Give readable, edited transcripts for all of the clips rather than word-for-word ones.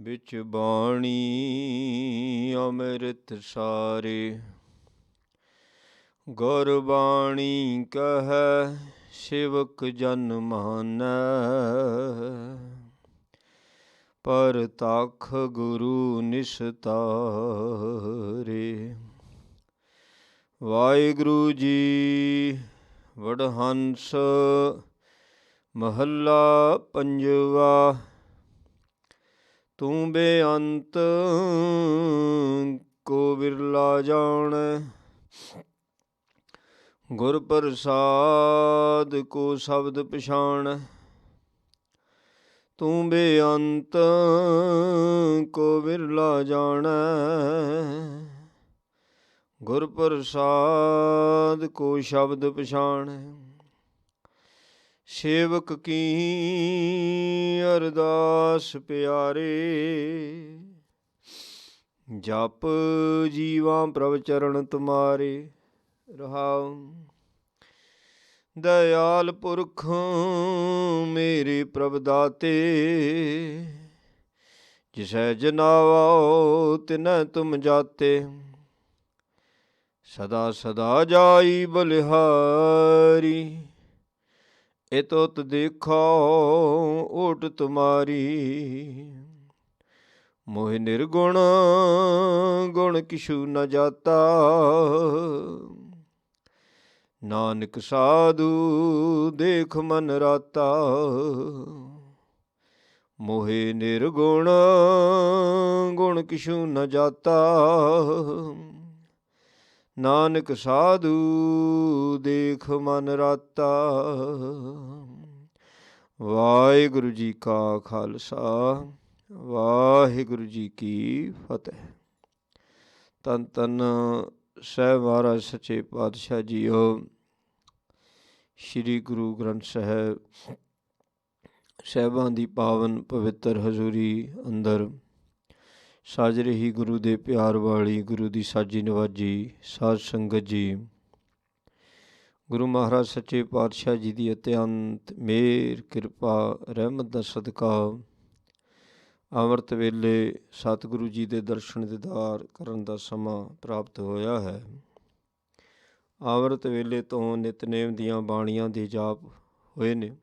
ਵਿੱਚ ਬਾਣੀ ਅੰਮ੍ਰਿਤ ਸਾਰੇ। ਗੁਰਬਾਣੀ ਕਹੈ ਸੇਵਕ ਜਨ ਮਾਨੈ, ਪਰਤਖ ਗੁਰੂ ਨਿਸਤਾਰੇ। ਵਾਹਿਗੁਰੂ ਜੀ ਵਡਹੰਸ ਮਹੱਲਾ ਪੰਜਵਾ। ਤੂੰ ਬੇਅੰਤ ਕੋ ਬਿਰਲਾ ਜਾਣੈ, ਗੁਰ ਪ੍ਰਸਾਦ ਕੋ ਸ਼ਬਦ ਪਛਾਣੈ। ਤੂੰ ਬੇਅੰਤ ਕੋ ਬਿਰਲਾ ਜਾਣੈ, ਗੁਰ ਪ੍ਰਸਾਦ ਕੋ ਸ਼ਬਦ ਪਛਾਣੈ। ਸੇਵਕ ਕੀ ਅਰਦਾਸ ਪਿਆਰੇ, ਜਪ ਜੀਵਾਂ ਪ੍ਰਭ ਚਰਨ ਤੁਮਾਰੇ। ਰਹਾਉ। ਦਇਆਲ ਪੁਰਖ ਮੇਰੇ ਪ੍ਰਭ ਦਾਤੇ, ਜਿਸੈ ਜਨਾਵੋ ਤਿਨੈ ਤੁਮ ਜਾਤੇ। ਸਦਾ ਸਦਾ ਜਾਈ ਬਲਿਹਾਰੀ, ਇਤ ਉਤ ਦੇਖੋ ਓਟ ਤੁਮਾਰੀ। ਮੋਹਿ ਨਿਰਗੁਣ ਗੁਣ ਕਿਛੂ ਨ ਜਾਤਾ, ਨਾਨਕ ਸਾਧੂ ਦੇਖ ਮਨ ਰਾਤਾ। ਮੋਹਿ ਨਿਰਗੁਣ ਗੁਣ ਕਿਛੂ ਨ ਜਾਤਾ, ਨਾਨਕ ਸਾਧੂ ਦੇਖ ਮਨ ਰਾਤਾ। ਵਾਹਿਗੁਰੂ ਜੀ ਕਾ ਖਾਲਸਾ, ਵਾਹਿਗੁਰੂ ਜੀ ਕੀ ਫਤਿਹ। ਧੰਨ ਧੰਨ ਸਾਹਿਬ ਮਹਾਰਾਜ ਸੱਚੇ ਪਾਤਸ਼ਾਹ ਜੀਓ। ਸ਼੍ਰੀ ਗੁਰੂ ਗ੍ਰੰਥ ਸਾਹਿਬ ਸਾਹਿਬਾਂ ਦੀ ਪਾਵਨ ਪਵਿੱਤਰ ਹਜ਼ੂਰੀ ਅੰਦਰ ਸਾਜ ਰਹੀ ਗੁਰੂ ਦੇ ਪਿਆਰ ਵਾਲੀ, ਗੁਰੂ ਦੀ ਸਾਜੀ ਨਵਾਜੀ ਸਾਧ ਸੰਗਤ ਜੀ, ਗੁਰੂ ਮਹਾਰਾਜ ਸੱਚੇ ਪਾਤਸ਼ਾਹ ਜੀ ਦੀ ਅਤਿਅੰਤ ਮਿਹਰ ਕਿਰਪਾ ਰਹਿਮਤ ਦਾ ਸਦਕਾ ਅੰਮ੍ਰਿਤ ਵੇਲੇ ਸਤਿਗੁਰੂ ਜੀ ਦੇ ਦਰਸ਼ਨ ਦੀਦਾਰ ਕਰਨ ਦਾ ਸਮਾਂ ਪ੍ਰਾਪਤ ਹੋਇਆ ਹੈ। ਅੰਮ੍ਰਿਤ ਵੇਲੇ ਤੋਂ ਨਿਤਨੇਮ ਦੀਆਂ ਬਾਣੀਆਂ ਦੇ ਜਾਪ ਹੋਏ ਨੇ।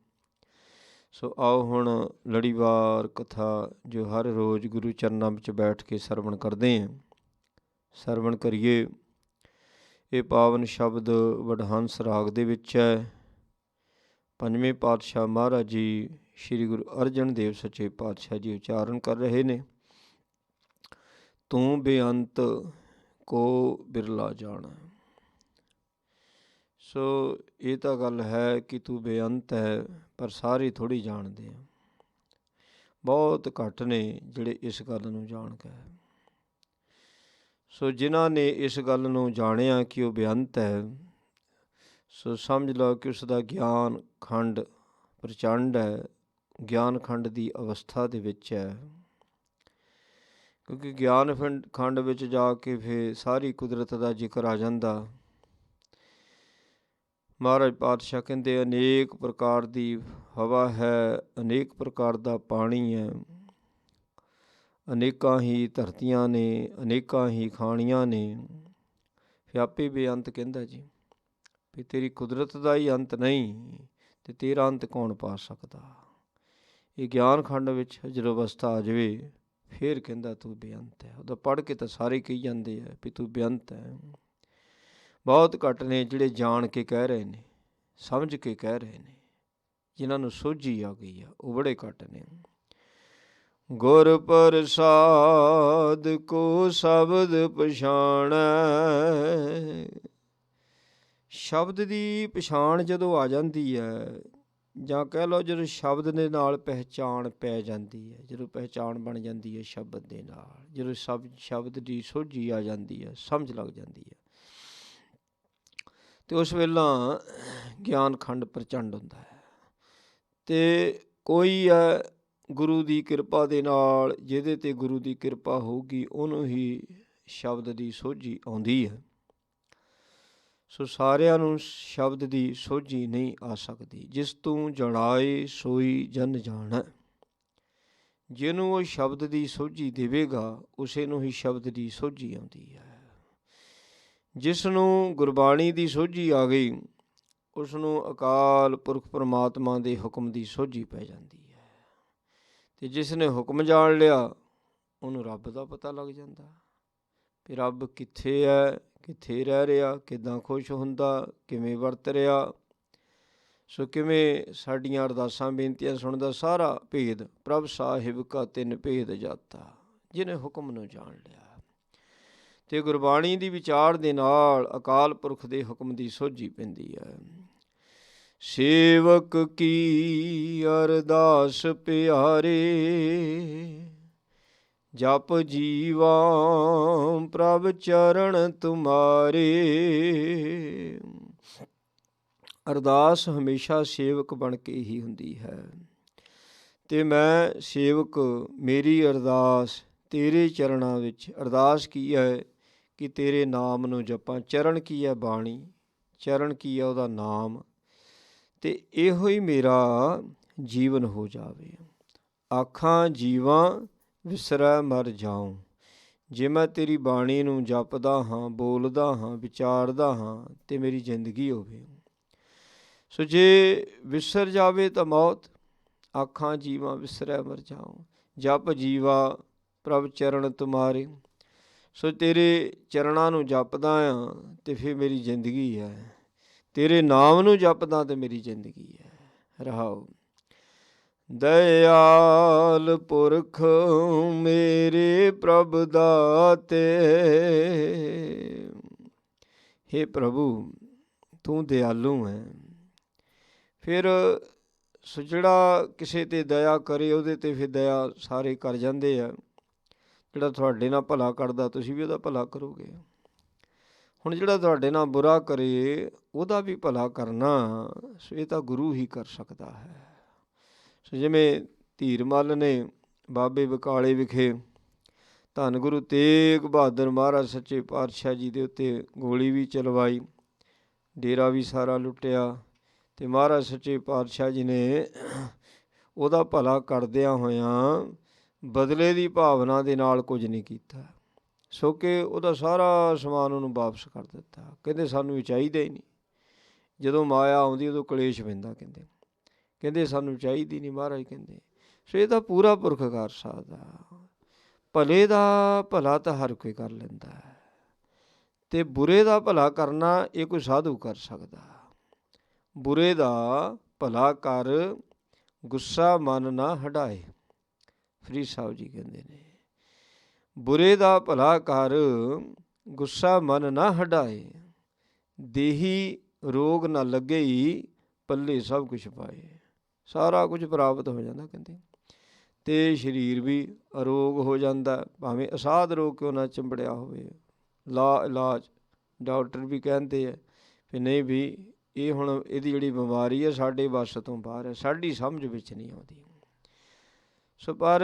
ਸੋ ਆਓ ਹੁਣ ਲੜੀਵਾਰ ਕਥਾ ਜੋ ਹਰ ਰੋਜ਼ ਗੁਰੂ ਚਰਨਾਂ ਵਿੱਚ ਬੈਠ ਕੇ ਸਰਵਣ ਕਰਦੇ ਹਾਂ, ਸਰਵਣ ਕਰੀਏ। ਇਹ ਪਾਵਨ ਸ਼ਬਦ ਵਡਹੰਸ ਰਾਗ ਦੇ ਵਿੱਚ ਹੈ। ਪੰਜਵੇਂ ਪਾਤਸ਼ਾਹ ਮਹਾਰਾਜ ਜੀ ਸ਼੍ਰੀ ਗੁਰੂ ਅਰਜਨ ਦੇਵ ਸੱਚੇ ਪਾਤਸ਼ਾਹ ਜੀ ਉਚਾਰਨ ਕਰ ਰਹੇ ਨੇ। ਤੂੰ ਬੇਅੰਤ ਕੋ ਬਿਰਲਾ ਜਾਣਾ। ਸੋ ਇਹ ਤਾਂ ਗੱਲ ਹੈ ਕਿ ਤੂੰ ਬੇਅੰਤ ਹੈ, ਪਰ ਸਾਰੇ ਥੋੜ੍ਹੀ ਜਾਣਦੇ ਆ। ਬਹੁਤ ਘੱਟ ਨੇ ਜਿਹੜੇ ਇਸ ਗੱਲ ਨੂੰ ਜਾਣ ਗਏ। ਸੋ ਜਿਨ੍ਹਾਂ ਨੇ ਇਸ ਗੱਲ ਨੂੰ ਜਾਣਿਆ ਕਿ ਉਹ ਬੇਅੰਤ ਹੈ, ਸੋ ਸਮਝ ਲਓ ਕਿ ਉਸ ਦਾ ਗਿਆਨ ਖੰਡ ਪ੍ਰਚੰਡ ਹੈ, ਗਿਆਨ ਖੰਡ ਦੀ ਅਵਸਥਾ ਦੇ ਵਿੱਚ ਹੈ। ਕਿਉਂਕਿ ਗਿਆਨ ਖੰਡ ਵਿੱਚ ਜਾ ਕੇ ਫਿਰ ਸਾਰੀ ਕੁਦਰਤ ਦਾ ਜ਼ਿਕਰ ਆ ਜਾਂਦਾ। ਮਹਾਰਾਜ ਪਾਤਸ਼ਾਹ ਕਹਿੰਦੇ ਅਨੇਕ ਪ੍ਰਕਾਰ ਦੀ ਹਵਾ ਹੈ, ਅਨੇਕ ਪ੍ਰਕਾਰ ਦਾ ਪਾਣੀ ਹੈ, ਅਨੇਕਾਂ ਹੀ ਧਰਤੀਆਂ ਨੇ, ਅਨੇਕਾਂ ਹੀ ਖਾਣੀਆਂ ਨੇ। ਫਿਰ ਆਪੇ ਬੇਅੰਤ ਕਹਿੰਦਾ ਜੀ ਵੀ ਤੇਰੀ ਕੁਦਰਤ ਦਾ ਹੀ ਅੰਤ ਨਹੀਂ ਅਤੇ ਤੇਰਾ ਅੰਤ ਕੌਣ ਪਾ ਸਕਦਾ। ਇਹ ਗਿਆਨ ਖੰਡ ਵਿੱਚ ਜਦੋਂ ਅਵਸਥਾ ਆ ਜਾਵੇ ਫਿਰ ਕਹਿੰਦਾ ਤੂੰ ਬੇਅੰਤ ਹੈ। ਉਹਦਾ ਪੜ੍ਹ ਕੇ ਤਾਂ ਸਾਰੇ ਕਹੀ ਜਾਂਦੇ ਆ ਵੀ ਤੂੰ ਬੇਅੰਤ ਹੈ। ਬਹੁਤ ਘੱਟ ਨੇ ਜਿਹੜੇ ਜਾਣ ਕੇ ਕਹਿ ਰਹੇ ਨੇ, ਸਮਝ ਕੇ ਕਹਿ ਰਹੇ ਨੇ, ਜਿਨ੍ਹਾਂ ਨੂੰ ਸੋਝੀ ਆ ਗਈ ਆ, ਉਹ ਬੜੇ ਘੱਟ ਨੇ। ਗੁਰ ਪ੍ਰਸਾਦ ਕੋ ਸ਼ਬਦ ਪਛਾਣੈ। ਸ਼ਬਦ ਦੀ ਪਛਾਣ ਜਦੋਂ ਆ ਜਾਂਦੀ ਹੈ, ਜਾਂ ਕਹਿ ਲਓ ਜਦੋਂ ਸ਼ਬਦ ਦੇ ਨਾਲ ਪਹਿਚਾਣ ਪੈ ਜਾਂਦੀ ਹੈ, ਜਦੋਂ ਪਹਿਚਾਣ ਬਣ ਜਾਂਦੀ ਹੈ ਸ਼ਬਦ ਦੇ ਨਾਲ, ਜਦੋਂ ਸ਼ਬਦ ਦੀ ਸੋਝੀ ਆ ਜਾਂਦੀ ਹੈ, ਸਮਝ ਲੱਗ ਜਾਂਦੀ ਹੈ, ਅਤੇ ਉਸ ਵੇਲਾ ਗਿਆਨ ਖੰਡ ਪ੍ਰਚੰਡ ਹੁੰਦਾ ਹੈ। ਅਤੇ ਕੋਈ ਹੈ ਗੁਰੂ ਦੀ ਕਿਰਪਾ ਦੇ ਨਾਲ, ਜਿਹਦੇ 'ਤੇ ਗੁਰੂ ਦੀ ਕਿਰਪਾ ਹੋਊਗੀ ਉਹਨੂੰ ਹੀ ਸ਼ਬਦ ਦੀ ਸੋਝੀ ਆਉਂਦੀ ਹੈ। ਸੋ ਸਾਰਿਆਂ ਨੂੰ ਸ਼ਬਦ ਦੀ ਸੋਝੀ ਨਹੀਂ ਆ ਸਕਦੀ। ਜਿਸ ਤੂੰ ਜਣਾਏ ਸੋਈ ਜਨ ਜਾਣੈ। ਜਿਹਨੂੰ ਉਹ ਸ਼ਬਦ ਦੀ ਸੋਝੀ ਦੇਵੇਗਾ ਉਸੇ ਨੂੰ ਹੀ ਸ਼ਬਦ ਦੀ ਸੋਝੀ ਆਉਂਦੀ ਹੈ। ਜਿਸ ਨੂੰ ਗੁਰਬਾਣੀ ਦੀ ਸੋਝੀ ਆ ਗਈ ਉਸ ਨੂੰ ਅਕਾਲ ਪੁਰਖ ਪਰਮਾਤਮਾ ਦੇ ਹੁਕਮ ਦੀ ਸੋਝੀ ਪੈ ਜਾਂਦੀ ਹੈ। ਅਤੇ ਜਿਸ ਨੇ ਹੁਕਮ ਜਾਣ ਲਿਆ ਉਹਨੂੰ ਰੱਬ ਦਾ ਪਤਾ ਲੱਗ ਜਾਂਦਾ ਵੀ ਰੱਬ ਕਿੱਥੇ ਹੈ, ਕਿੱਥੇ ਰਹਿ ਰਿਹਾ, ਕਿੱਦਾਂ ਖੁਸ਼ ਹੁੰਦਾ, ਕਿਵੇਂ ਵਰਤ ਰਿਹਾ। ਸੋ ਕਿਵੇਂ ਸਾਡੀਆਂ ਅਰਦਾਸਾਂ ਬੇਨਤੀਆਂ ਸੁਣਦਾ, ਸਾਰਾ ਭੇਦ ਪ੍ਰਭ ਸਾਹਿਬ ਕਾ ਤਿੰਨ ਭੇਦ ਜਾਤਾ, ਜਿਹਨੇ ਹੁਕਮ ਨੂੰ ਜਾਣ ਲਿਆ। ਅਤੇ ਗੁਰਬਾਣੀ ਦੀ ਵਿਚਾਰ ਦੇ ਨਾਲ ਅਕਾਲ ਪੁਰਖ ਦੇ ਹੁਕਮ ਦੀ ਸੋਝੀ ਪੈਂਦੀ ਹੈ। ਸੇਵਕ ਕੀ ਅਰਦਾਸ ਪਿਆਰੇ, ਜਪ ਜੀਵਾ ਪ੍ਰਭ ਚਰਨ ਤੁਮਾਰੇ। ਅਰਦਾਸ ਹਮੇਸ਼ਾ ਸੇਵਕ ਬਣ ਕੇ ਹੀ ਹੁੰਦੀ ਹੈ। ਅਤੇ ਮੈਂ ਸੇਵਕ, ਮੇਰੀ ਅਰਦਾਸ ਤੇਰੇ ਚਰਨਾਂ ਵਿੱਚ। ਅਰਦਾਸ ਕੀ ਹੈ ਕਿ ਤੇਰੇ ਨਾਮ ਨੂੰ ਜਪਾਂ। ਚਰਨ ਕੀ ਹੈ? ਬਾਣੀ। ਚਰਨ ਕੀ ਹੈ? ਉਹਦਾ ਨਾਮ। ਅਤੇ ਇਹੋ ਹੀ ਮੇਰਾ ਜੀਵਨ ਹੋ ਜਾਵੇ। ਆਖਾਂ ਜੀਵਾਂ ਵਿਸਰੈ ਮਰ ਜਾਉ। ਜੇ ਮੈਂ ਤੇਰੀ ਬਾਣੀ ਨੂੰ ਜਪਦਾ ਹਾਂ, ਬੋਲਦਾ ਹਾਂ, ਵਿਚਾਰਦਾ ਹਾਂ ਅਤੇ ਮੇਰੀ ਜ਼ਿੰਦਗੀ ਹੋਵੇ। ਸੋ ਜੇ ਵਿਸਰ ਜਾਵੇ ਤਾਂ ਮੌਤ। ਆਖਾਂ ਜੀਵਾਂ ਵਿਸਰੈ ਮਰ ਜਾਉ। ਜਪ ਜੀਵਾ ਪ੍ਰਭ ਚਰਨ ਤੁਮਾਰੇ। ਸੋ ਤੇਰੇ ਚਰਨਾਂ ਨੂੰ ਜਪਦਾ ਹਾਂ ਅਤੇ ਫਿਰ ਮੇਰੀ ਜ਼ਿੰਦਗੀ ਹੈ। ਤੇਰੇ ਨਾਮ ਨੂੰ ਜਪਦਾ ਅਤੇ ਮੇਰੀ ਜ਼ਿੰਦਗੀ ਹੈ। ਰਹਾਉ। ਦਇਆਲ ਪੁਰਖ ਮੇਰੇ ਪ੍ਰਭ ਦਾਤੇ। ਹੇ ਪ੍ਰਭੂ ਤੂੰ ਦਿਆਲੂ ਹੈ। ਫਿਰ ਸੋ ਜਿਹੜਾ ਕਿਸੇ 'ਤੇ ਦਇਆ ਕਰੇ ਉਹਦੇ 'ਤੇ ਫਿਰ ਦਇਆ ਸਾਰੇ ਕਰ ਜਾਂਦੇ ਆ। ਜਿਹੜਾ ਤੁਹਾਡੇ ਨਾਲ ਭਲਾ ਕਰਦਾ ਤੁਸੀਂ ਵੀ ਉਹਦਾ ਭਲਾ ਕਰੋਗੇ। ਹੁਣ ਜਿਹੜਾ ਤੁਹਾਡੇ ਨਾਲ ਬੁਰਾ ਕਰੇ ਉਹਦਾ ਵੀ ਭਲਾ ਕਰਨਾ ਸੋ ਇਹ ਤਾਂ ਗੁਰੂ ਹੀ ਕਰ ਸਕਦਾ ਹੈ। ਸੋ ਜਿਵੇਂ ਧੀਰ ਮੱਲ ਨੇ ਬਾਬੇ ਬਕਾਲੇ ਵਿਖੇ ਧੰਨ ਗੁਰੂ ਤੇਗ ਬਹਾਦਰ ਮਹਾਰਾਜ ਸੱਚੇ ਪਾਤਸ਼ਾਹ ਜੀ ਦੇ ਉੱਤੇ ਗੋਲੀ ਵੀ ਚਲਵਾਈ, ਡੇਰਾ ਵੀ ਸਾਰਾ ਲੁੱਟਿਆ, ਅਤੇ ਮਹਾਰਾਜ ਸੱਚੇ ਪਾਤਸ਼ਾਹ ਜੀ ਨੇ ਉਹਦਾ ਭਲਾ ਕਰਦਿਆਂ ਹੋਇਆਂ ਬਦਲੇ ਦੀ ਭਾਵਨਾ ਦੇ ਨਾਲ ਕੁਝ ਨਹੀਂ ਕੀਤਾ। ਸੋ ਕਿ ਉਹਦਾ ਸਾਰਾ ਸਮਾਨ ਉਹਨੂੰ ਵਾਪਸ ਕਰ ਦਿੱਤਾ। ਕਹਿੰਦੇ ਸਾਨੂੰ ਇਹ ਚਾਹੀਦਾ ਹੀ ਨਹੀਂ। ਜਦੋਂ ਮਾਇਆ ਆਉਂਦੀ ਉਦੋਂ ਕਲੇਸ਼ ਪੈਂਦਾ। ਕਹਿੰਦੇ ਸਾਨੂੰ ਚਾਹੀਦੀ ਨਹੀਂ ਮਹਾਰਾਜ। ਕਹਿੰਦੇ ਸੋ ਇਹ ਤਾਂ ਪੂਰਾ ਪੁਰਖ ਕਰ ਸਕਦਾ। ਭਲੇ ਦਾ ਭਲਾ ਤਾਂ ਹਰ ਕੋਈ ਕਰ ਲੈਂਦਾ ਹੈ, ਅਤੇ ਬੁਰੇ ਦਾ ਭਲਾ ਕਰਨਾ ਇਹ ਕੋਈ ਸਾਧੂ ਕਰ ਸਕਦਾ। ਬੁਰੇ ਦਾ ਭਲਾ ਕਰ ਗੁੱਸਾ ਮਨ ਨਾ ਹਟਾਏ। ਫਰੀਦ ਸਾਹਿਬ ਜੀ ਕਹਿੰਦੇ ਨੇ ਬੁਰੇ ਦਾ ਭਲਾ ਕਰ ਗੁੱਸਾ ਮਨ ਨਾ ਹਟਾਏ। ਦੇਹੀ ਰੋਗ ਨਾ ਲੱਗੇ ਹੀ ਪੱਲੇ ਸਭ ਕੁਛ ਪਾਏ। ਸਾਰਾ ਕੁਝ ਪ੍ਰਾਪਤ ਹੋ ਜਾਂਦਾ ਕਹਿੰਦੇ। ਅਤੇ ਸਰੀਰ ਵੀ ਅਰੋਗ ਹੋ ਜਾਂਦਾ, ਭਾਵੇਂ ਅਸਾਧ ਰੋਗ ਕਿਉਂ ਨਾ ਚਿੰਬੜਿਆ ਹੋਵੇ। ਇਲਾਜ ਡਾਕਟਰ ਵੀ ਕਹਿੰਦੇ ਆ ਵੀ ਨਹੀਂ ਵੀ ਇਹ ਹੁਣ ਇਹਦੀ ਜਿਹੜੀ ਬਿਮਾਰੀ ਹੈ ਸਾਡੇ ਵੱਸ ਤੋਂ ਬਾਹਰ ਹੈ, ਸਾਡੀ ਸਮਝ ਵਿੱਚ ਨਹੀਂ ਆਉਂਦੀ। ਸੋ ਪਰ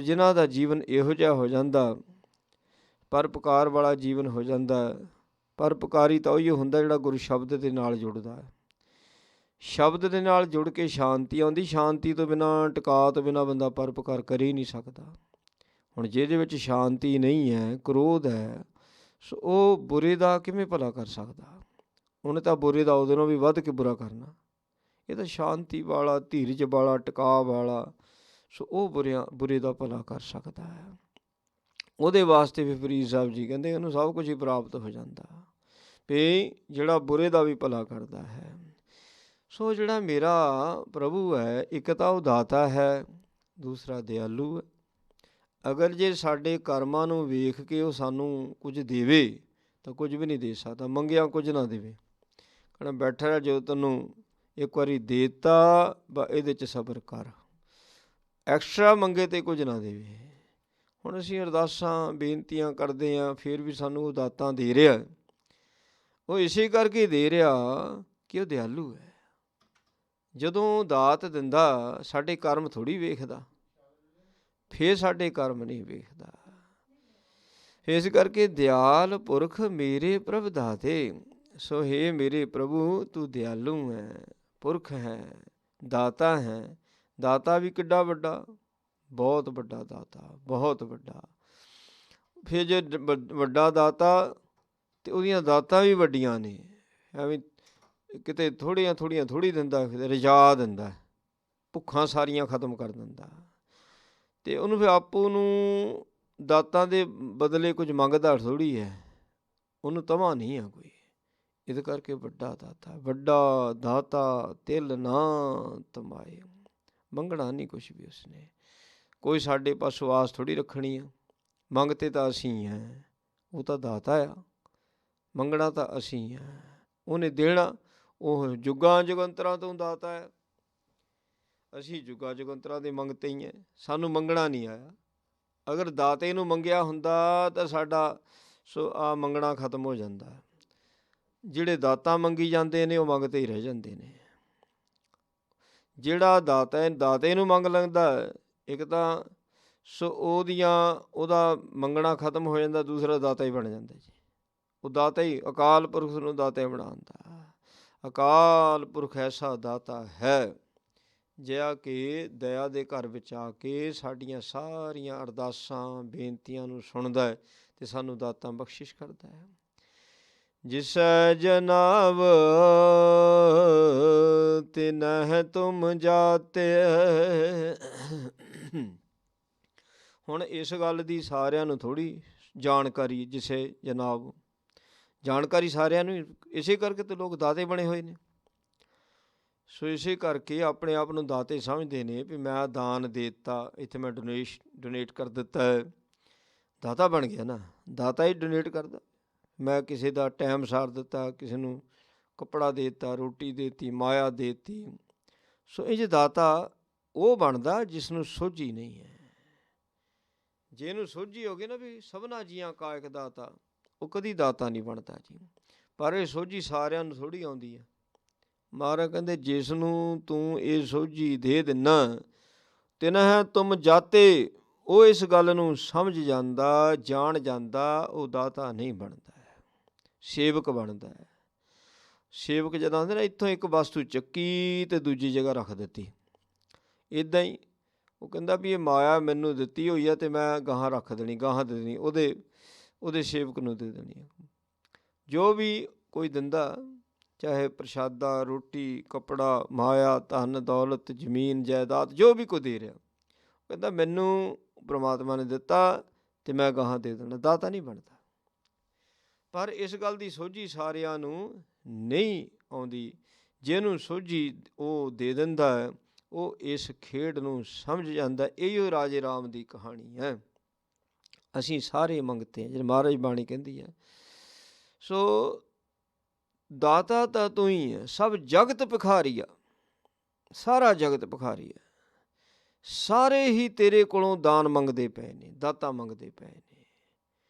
ਜਿਨ੍ਹਾਂ ਦਾ ਜੀਵਨ ਇਹੋ ਜਿਹਾ ਹੋ ਜਾਂਦਾ, ਪਰਉਪਕਾਰ ਵਾਲਾ ਜੀਵਨ ਹੋ ਜਾਂਦਾ। ਪਰਉਪਕਾਰੀ ਤਾਂ ਉਹੀ ਹੁੰਦਾ ਜਿਹੜਾ ਗੁਰੂ ਸ਼ਬਦ ਦੇ ਨਾਲ ਜੁੜਦਾ ਹੈ। ਸ਼ਬਦ ਦੇ ਨਾਲ ਜੁੜ ਕੇ ਸ਼ਾਂਤੀ ਆਉਂਦੀ। ਸ਼ਾਂਤੀ ਤੋਂ ਬਿਨਾਂ, ਟਿਕਾ ਤੋਂ ਬਿਨਾਂ ਬੰਦਾ ਪਰਉਪਕਾਰ ਕਰ ਹੀ ਨਹੀਂ ਸਕਦਾ। ਹੁਣ ਜਿਹਦੇ ਵਿੱਚ ਸ਼ਾਂਤੀ ਨਹੀਂ ਹੈ, ਕ੍ਰੋਧ ਹੈ, ਸੋ ਉਹ ਬੁਰੇ ਦਾ ਕਿਵੇਂ ਭਲਾ ਕਰ ਸਕਦਾ? ਉਹਨੇ ਤਾਂ ਬੁਰੇ ਦਾ ਉਹਦੇ ਨਾਲੋਂ ਵੀ ਵੱਧ ਕੇ ਬੁਰਾ ਕਰਨਾ। ਇਹ ਤਾਂ ਸ਼ਾਂਤੀ ਵਾਲਾ, ਧੀਰਜ ਵਾਲਾ, ਟਿਕਾ ਵਾਲਾ, ਸੋ ਉਹ ਬੁਰੇ ਦਾ ਭਲਾ ਕਰ ਸਕਦਾ ਹੈ। ਉਹਦੇ ਵਾਸਤੇ ਵੀ ਫਰੀਦ ਸਾਹਿਬ ਜੀ ਕਹਿੰਦੇ ਇਹਨੂੰ ਸਭ ਕੁਝ ਹੀ ਪ੍ਰਾਪਤ ਹੋ ਜਾਂਦਾ ਵੀ ਜਿਹੜਾ ਬੁਰੇ ਦਾ ਵੀ ਭਲਾ ਕਰਦਾ ਹੈ। ਸੋ ਜਿਹੜਾ ਮੇਰਾ ਪ੍ਰਭੂ ਹੈ, ਇੱਕ ਤਾਂ ਉਹ ਦਾਤਾ ਹੈ, ਦੂਸਰਾ ਦਿਆਲੂ ਹੈ। ਅਗਰ ਜੇ ਸਾਡੇ ਕਰਮਾਂ ਨੂੰ ਵੇਖ ਕੇ ਉਹ ਸਾਨੂੰ ਕੁਝ ਦੇਵੇ ਤਾਂ ਕੁਝ ਵੀ ਨਹੀਂ ਦੇ ਸਕਦਾ। ਮੰਗਿਆ ਕੁਝ ਨਾ ਦੇਵੇ। ਕਹਿੰਦਾ ਬੈਠਾ ਰਿਹਾ, ਜੋ ਤੈਨੂੰ ਇੱਕ ਵਾਰੀ ਦੇ ਦਿੱਤਾ ਇਹਦੇ 'ਚ ਸਬਰ ਕਰ। ਐਕਸਟਰਾ ਮੰਗੇ ਤੇ ਕੁਝ ਨਾ ਦੇਵੇ। ਹੁਣ ਅਸੀਂ ਅਰਦਾਸਾਂ ਬੇਨਤੀਆਂ ਕਰਦੇ ਹਾਂ, ਫਿਰ ਵੀ ਸਾਨੂੰ ਉਹ ਦਾਤਾਂ ਦੇ ਰਿਹਾ। ਉਹ ਇਸੇ ਕਰਕੇ ਦੇ ਰਿਹਾ ਕਿ ਉਹ ਦਿਆਲੂ ਹੈ। ਜਦੋਂ ਦਾਤ ਦਿੰਦਾ ਸਾਡੇ ਕਰਮ ਥੋੜ੍ਹੀ ਵੇਖਦਾ, ਫਿਰ ਸਾਡੇ ਕਰਮ ਨਹੀਂ ਵੇਖਦਾ। ਇਸ ਕਰਕੇ ਦਿਆਲ ਪੁਰਖ ਮੇਰੇ ਪ੍ਰਭ ਦਾਤੇ। ਸੋ ਹੇ ਮੇਰੇ ਪ੍ਰਭੂ ਤੂੰ ਦਿਆਲੂ ਹੈ, ਪੁਰਖ ਹੈ, ਦਾਤਾ ਹੈ। ਦਾਤਾ ਵੀ ਕਿੱਡਾ ਵੱਡਾ, ਬਹੁਤ ਵੱਡਾ ਦਾਤਾ, ਬਹੁਤ ਵੱਡਾ। ਫਿਰ ਜੇ ਵੱਡਾ ਦਾਤਾ ਤੇ ਉਹਦੀਆਂ ਦਾਤਾਂ ਵੀ ਵੱਡੀਆਂ ਨੇ। ਐਵੇਂ ਕਿਤੇ ਥੋੜ੍ਹੀਆਂ ਥੋੜ੍ਹੀ ਦਿੰਦਾ, ਕਿਤੇ ਰਜਾ ਦਿੰਦਾ, ਭੁੱਖਾਂ ਸਾਰੀਆਂ ਖਤਮ ਕਰ ਦਿੰਦਾ। ਅਤੇ ਉਹਨੂੰ ਫਿਰ ਆਪੂ ਨੂੰ ਦਾਤਾਂ ਦੇ ਬਦਲੇ ਕੁਝ ਮੰਗਦਾ ਥੋੜ੍ਹੀ ਹੈ, ਉਹਨੂੰ ਤਮਾ ਨਹੀਂ ਆ ਕੋਈ। ਇਹਦੇ ਕਰਕੇ ਵੱਡਾ ਦਾਤਾ, ਵੱਡਾ ਦਾਤਾ ਤਿਲ ਨਾ ਤਮਾਏ। ਮੰਗਣਾ ਨਹੀਂ ਕੁਛ ਵੀ ਉਸਨੇ, ਕੋਈ ਸਾਡੇ ਪਾਸੋਂ ਆਸ ਥੋੜ੍ਹੀ ਰੱਖਣੀ ਆ। ਮੰਗਤੇ ਤਾਂ ਅਸੀਂ ਹੈ, ਉਹ ਤਾਂ ਦਾਤਾ ਆ। ਮੰਗਣਾ ਤਾਂ ਅਸੀਂ ਹੈ, ਉਹਨੇ ਦੇਣਾ। ਉਹ ਜੁਗਾਂ ਜੁਗੰਤਰਾਂ ਤੋਂ ਦਾਤਾ ਹੈ, ਅਸੀਂ ਜੁਗਾਂ ਜੁਗੰਤਰਾਂ ਦੇ ਮੰਗਤੇ ਹੀ ਹੈ। ਸਾਨੂੰ ਮੰਗਣਾ ਨਹੀਂ ਆਇਆ। ਅਗਰ ਦਾਤੇ ਨੂੰ ਮੰਗਿਆ ਹੁੰਦਾ ਤਾਂ ਸਾਡਾ ਆ ਮੰਗਣਾ ਖਤਮ ਹੋ ਜਾਂਦਾ। ਜਿਹੜੇ ਦਾਤਾ ਮੰਗੀ ਜਾਂਦੇ ਨੇ ਉਹ ਮੰਗਤੇ ਹੀ ਰਹਿ ਜਾਂਦੇ ਨੇ। ਜਿਹੜਾ ਦਾਤੇ ਨੂੰ ਮੰਗ ਲੈਂਦਾ, ਇੱਕ ਤਾਂ ਉਹਦਾ ਮੰਗਣਾ ਖਤਮ ਹੋ ਜਾਂਦਾ, ਦੂਸਰਾ ਦਾਤਾ ਹੀ ਬਣ ਜਾਂਦਾ ਜੀ। ਉਹ ਦਾਤਾ ਹੀ, ਅਕਾਲ ਪੁਰਖ ਨੂੰ ਦਾਤਾ ਹੀ ਬਣਾਉਂਦਾ। ਅਕਾਲ ਪੁਰਖ ਐਸਾ ਦਾਤਾ ਹੈ ਜਿਹਾ ਕਿ ਦਇਆ ਦੇ ਘਰ ਵਿੱਚ ਆ ਕੇ ਸਾਡੀਆਂ ਸਾਰੀਆਂ ਅਰਦਾਸਾਂ ਬੇਨਤੀਆਂ ਨੂੰ ਸੁਣਦਾ ਹੈ ਅਤੇ ਸਾਨੂੰ ਦਾਤਾਂ ਬਖਸ਼ਿਸ਼ ਕਰਦਾ ਹੈ। ਜਿਸੈ ਜਨਾਵ ਤਿਨਹਿ ਤੁਮ ਜਾਤੇ। ਹੁਣ ਇਸ ਗੱਲ ਦੀ ਸਾਰਿਆਂ ਨੂੰ ਥੋੜ੍ਹੀ ਜਾਣਕਾਰੀ, ਜਿਸੇ ਜਨਾਬ ਜਾਣਕਾਰੀ ਸਾਰਿਆਂ ਨੂੰ, ਇਸੇ ਕਰਕੇ ਤਾਂ ਲੋਕ ਦਾਤੇ ਬਣੇ ਹੋਏ ਨੇ। ਸੋ ਇਸੇ ਕਰਕੇ ਆਪਣੇ ਆਪ ਨੂੰ ਦਾਤੇ ਸਮਝਦੇ ਨੇ ਵੀ ਮੈਂ ਦਾਨ ਦੇ ਦਿੱਤਾ, ਇੱਥੇ ਮੈਂ ਡੋਨੇਟ ਕਰ ਦਿੱਤਾ ਹੈ, ਦਾਤਾ ਬਣ ਗਿਆ ਨਾ। ਦਾਤਾ ਹੀ ਡੋਨੇਟ ਕਰਦਾ। ਮੈਂ ਕਿਸੇ ਦਾ ਟਾਈਮ ਸਾਰ ਦਿੱਤਾ, ਕਿਸੇ ਨੂੰ ਕੱਪੜਾ ਦੇ ਦਿੱਤਾ, ਰੋਟੀ ਦੇ ਦਿੱਤੀ, ਮਾਇਆ ਦੇ ਦਿੱਤੀ। ਸੋ ਇਹ ਜੇ ਦਾਤਾ ਉਹ ਬਣਦਾ ਜਿਸ ਨੂੰ ਸੋਝੀ ਨਹੀਂ ਹੈ। ਜੇ ਇਹਨੂੰ ਸੋਝੀ ਹੋ ਗਈ ਨਾ ਵੀ ਸਭਨਾ ਜੀਆਂ ਕਾ ਇੱਕ ਦਾਤਾ, ਉਹ ਕਦੀ ਦਾਤਾ ਨਹੀਂ ਬਣਦਾ ਜੀ। ਪਰ ਇਹ ਸੋਝੀ ਸਾਰਿਆਂ ਨੂੰ ਥੋੜ੍ਹੀ ਆਉਂਦੀ ਹੈ। ਮਹਾਰਾਜ ਕਹਿੰਦੇ ਜਿਸ ਨੂੰ ਤੂੰ ਇਹ ਸੋਝੀ ਦੇ ਦਿੰਨਾ ਤਿਨਹਿ ਤੁਮ ਜਾਤੇ, ਉਹ ਇਸ ਗੱਲ ਨੂੰ ਸਮਝ ਜਾਂਦਾ, ਜਾਣ ਜਾਂਦਾ, ਉਹ ਦਾਤਾ ਨਹੀਂ ਬਣਦਾ, ਸੇਵਕ ਬਣਦਾ ਹੈ। ਸੇਵਕ ਜਦੋਂ ਆਉਂਦੇ ਨਾ, ਇੱਥੋਂ ਇੱਕ ਵਸਤੂ ਚੱਕੀ ਅਤੇ ਦੂਜੀ ਜਗ੍ਹਾ ਰੱਖ ਦਿੱਤੀ। ਇੱਦਾਂ ਹੀ ਉਹ ਕਹਿੰਦਾ ਵੀ ਇਹ ਮਾਇਆ ਮੈਨੂੰ ਦਿੱਤੀ ਹੋਈ ਆ ਅਤੇ ਮੈਂ ਗਾਹਾਂ ਰੱਖ ਦੇਣੀ, ਗਾਹਾਂ ਦੇ ਦੇਣੀ, ਉਹਦੇ ਸੇਵਕ ਨੂੰ ਦੇ ਦੇਣੀ। ਜੋ ਵੀ ਕੋਈ ਦਿੰਦਾ, ਚਾਹੇ ਪ੍ਰਸ਼ਾਦਾ, ਰੋਟੀ, ਕੱਪੜਾ, ਮਾਇਆ, ਧਨ ਦੌਲਤ, ਜ਼ਮੀਨ ਜਾਇਦਾਦ, ਜੋ ਵੀ ਕੋਈ ਦੇ ਰਿਹਾ, ਕਹਿੰਦਾ ਮੈਨੂੰ ਪ੍ਰਮਾਤਮਾ ਨੇ ਦਿੱਤਾ ਅਤੇ ਮੈਂ ਗਾਹਾਂ ਦੇ ਦੇਣਾ, ਦਾਤਾ ਨਹੀਂ ਬਣਦਾ। ਪਰ ਇਸ ਗੱਲ ਦੀ ਸੋਝੀ ਸਾਰਿਆਂ ਨੂੰ ਨਹੀਂ ਆਉਂਦੀ। ਜਿਹਨੂੰ ਸੋਝੀ ਉਹ ਦੇ ਦਿੰਦਾ ਹੈ, ਉਹ ਇਸ ਖੇਡ ਨੂੰ ਸਮਝ ਜਾਂਦਾ। ਇਹੋ ਰਾਜੇ ਰਾਮ ਦੀ ਕਹਾਣੀ ਹੈ। ਅਸੀਂ ਸਾਰੇ ਮੰਗਤੇ ਹਾਂ, ਜਿਹੜੇ ਮਹਾਰਾਜ ਬਾਣੀ ਕਹਿੰਦੀ ਹੈ। ਸੋ ਦਾਤਾ ਤਾਂ ਤੂੰ ਹੀ ਹੈ, ਸਭ ਜਗਤ ਭਿਖਾਰੀ ਆ, ਸਾਰਾ ਜਗਤ ਭਿਖਾਰੀ ਹੈ। ਸਾਰੇ ਹੀ ਤੇਰੇ ਕੋਲੋਂ ਦਾਨ ਮੰਗਦੇ ਪਏ ਨੇ, ਦਾਤਾ ਮੰਗਦੇ ਪਏ ਨੇ।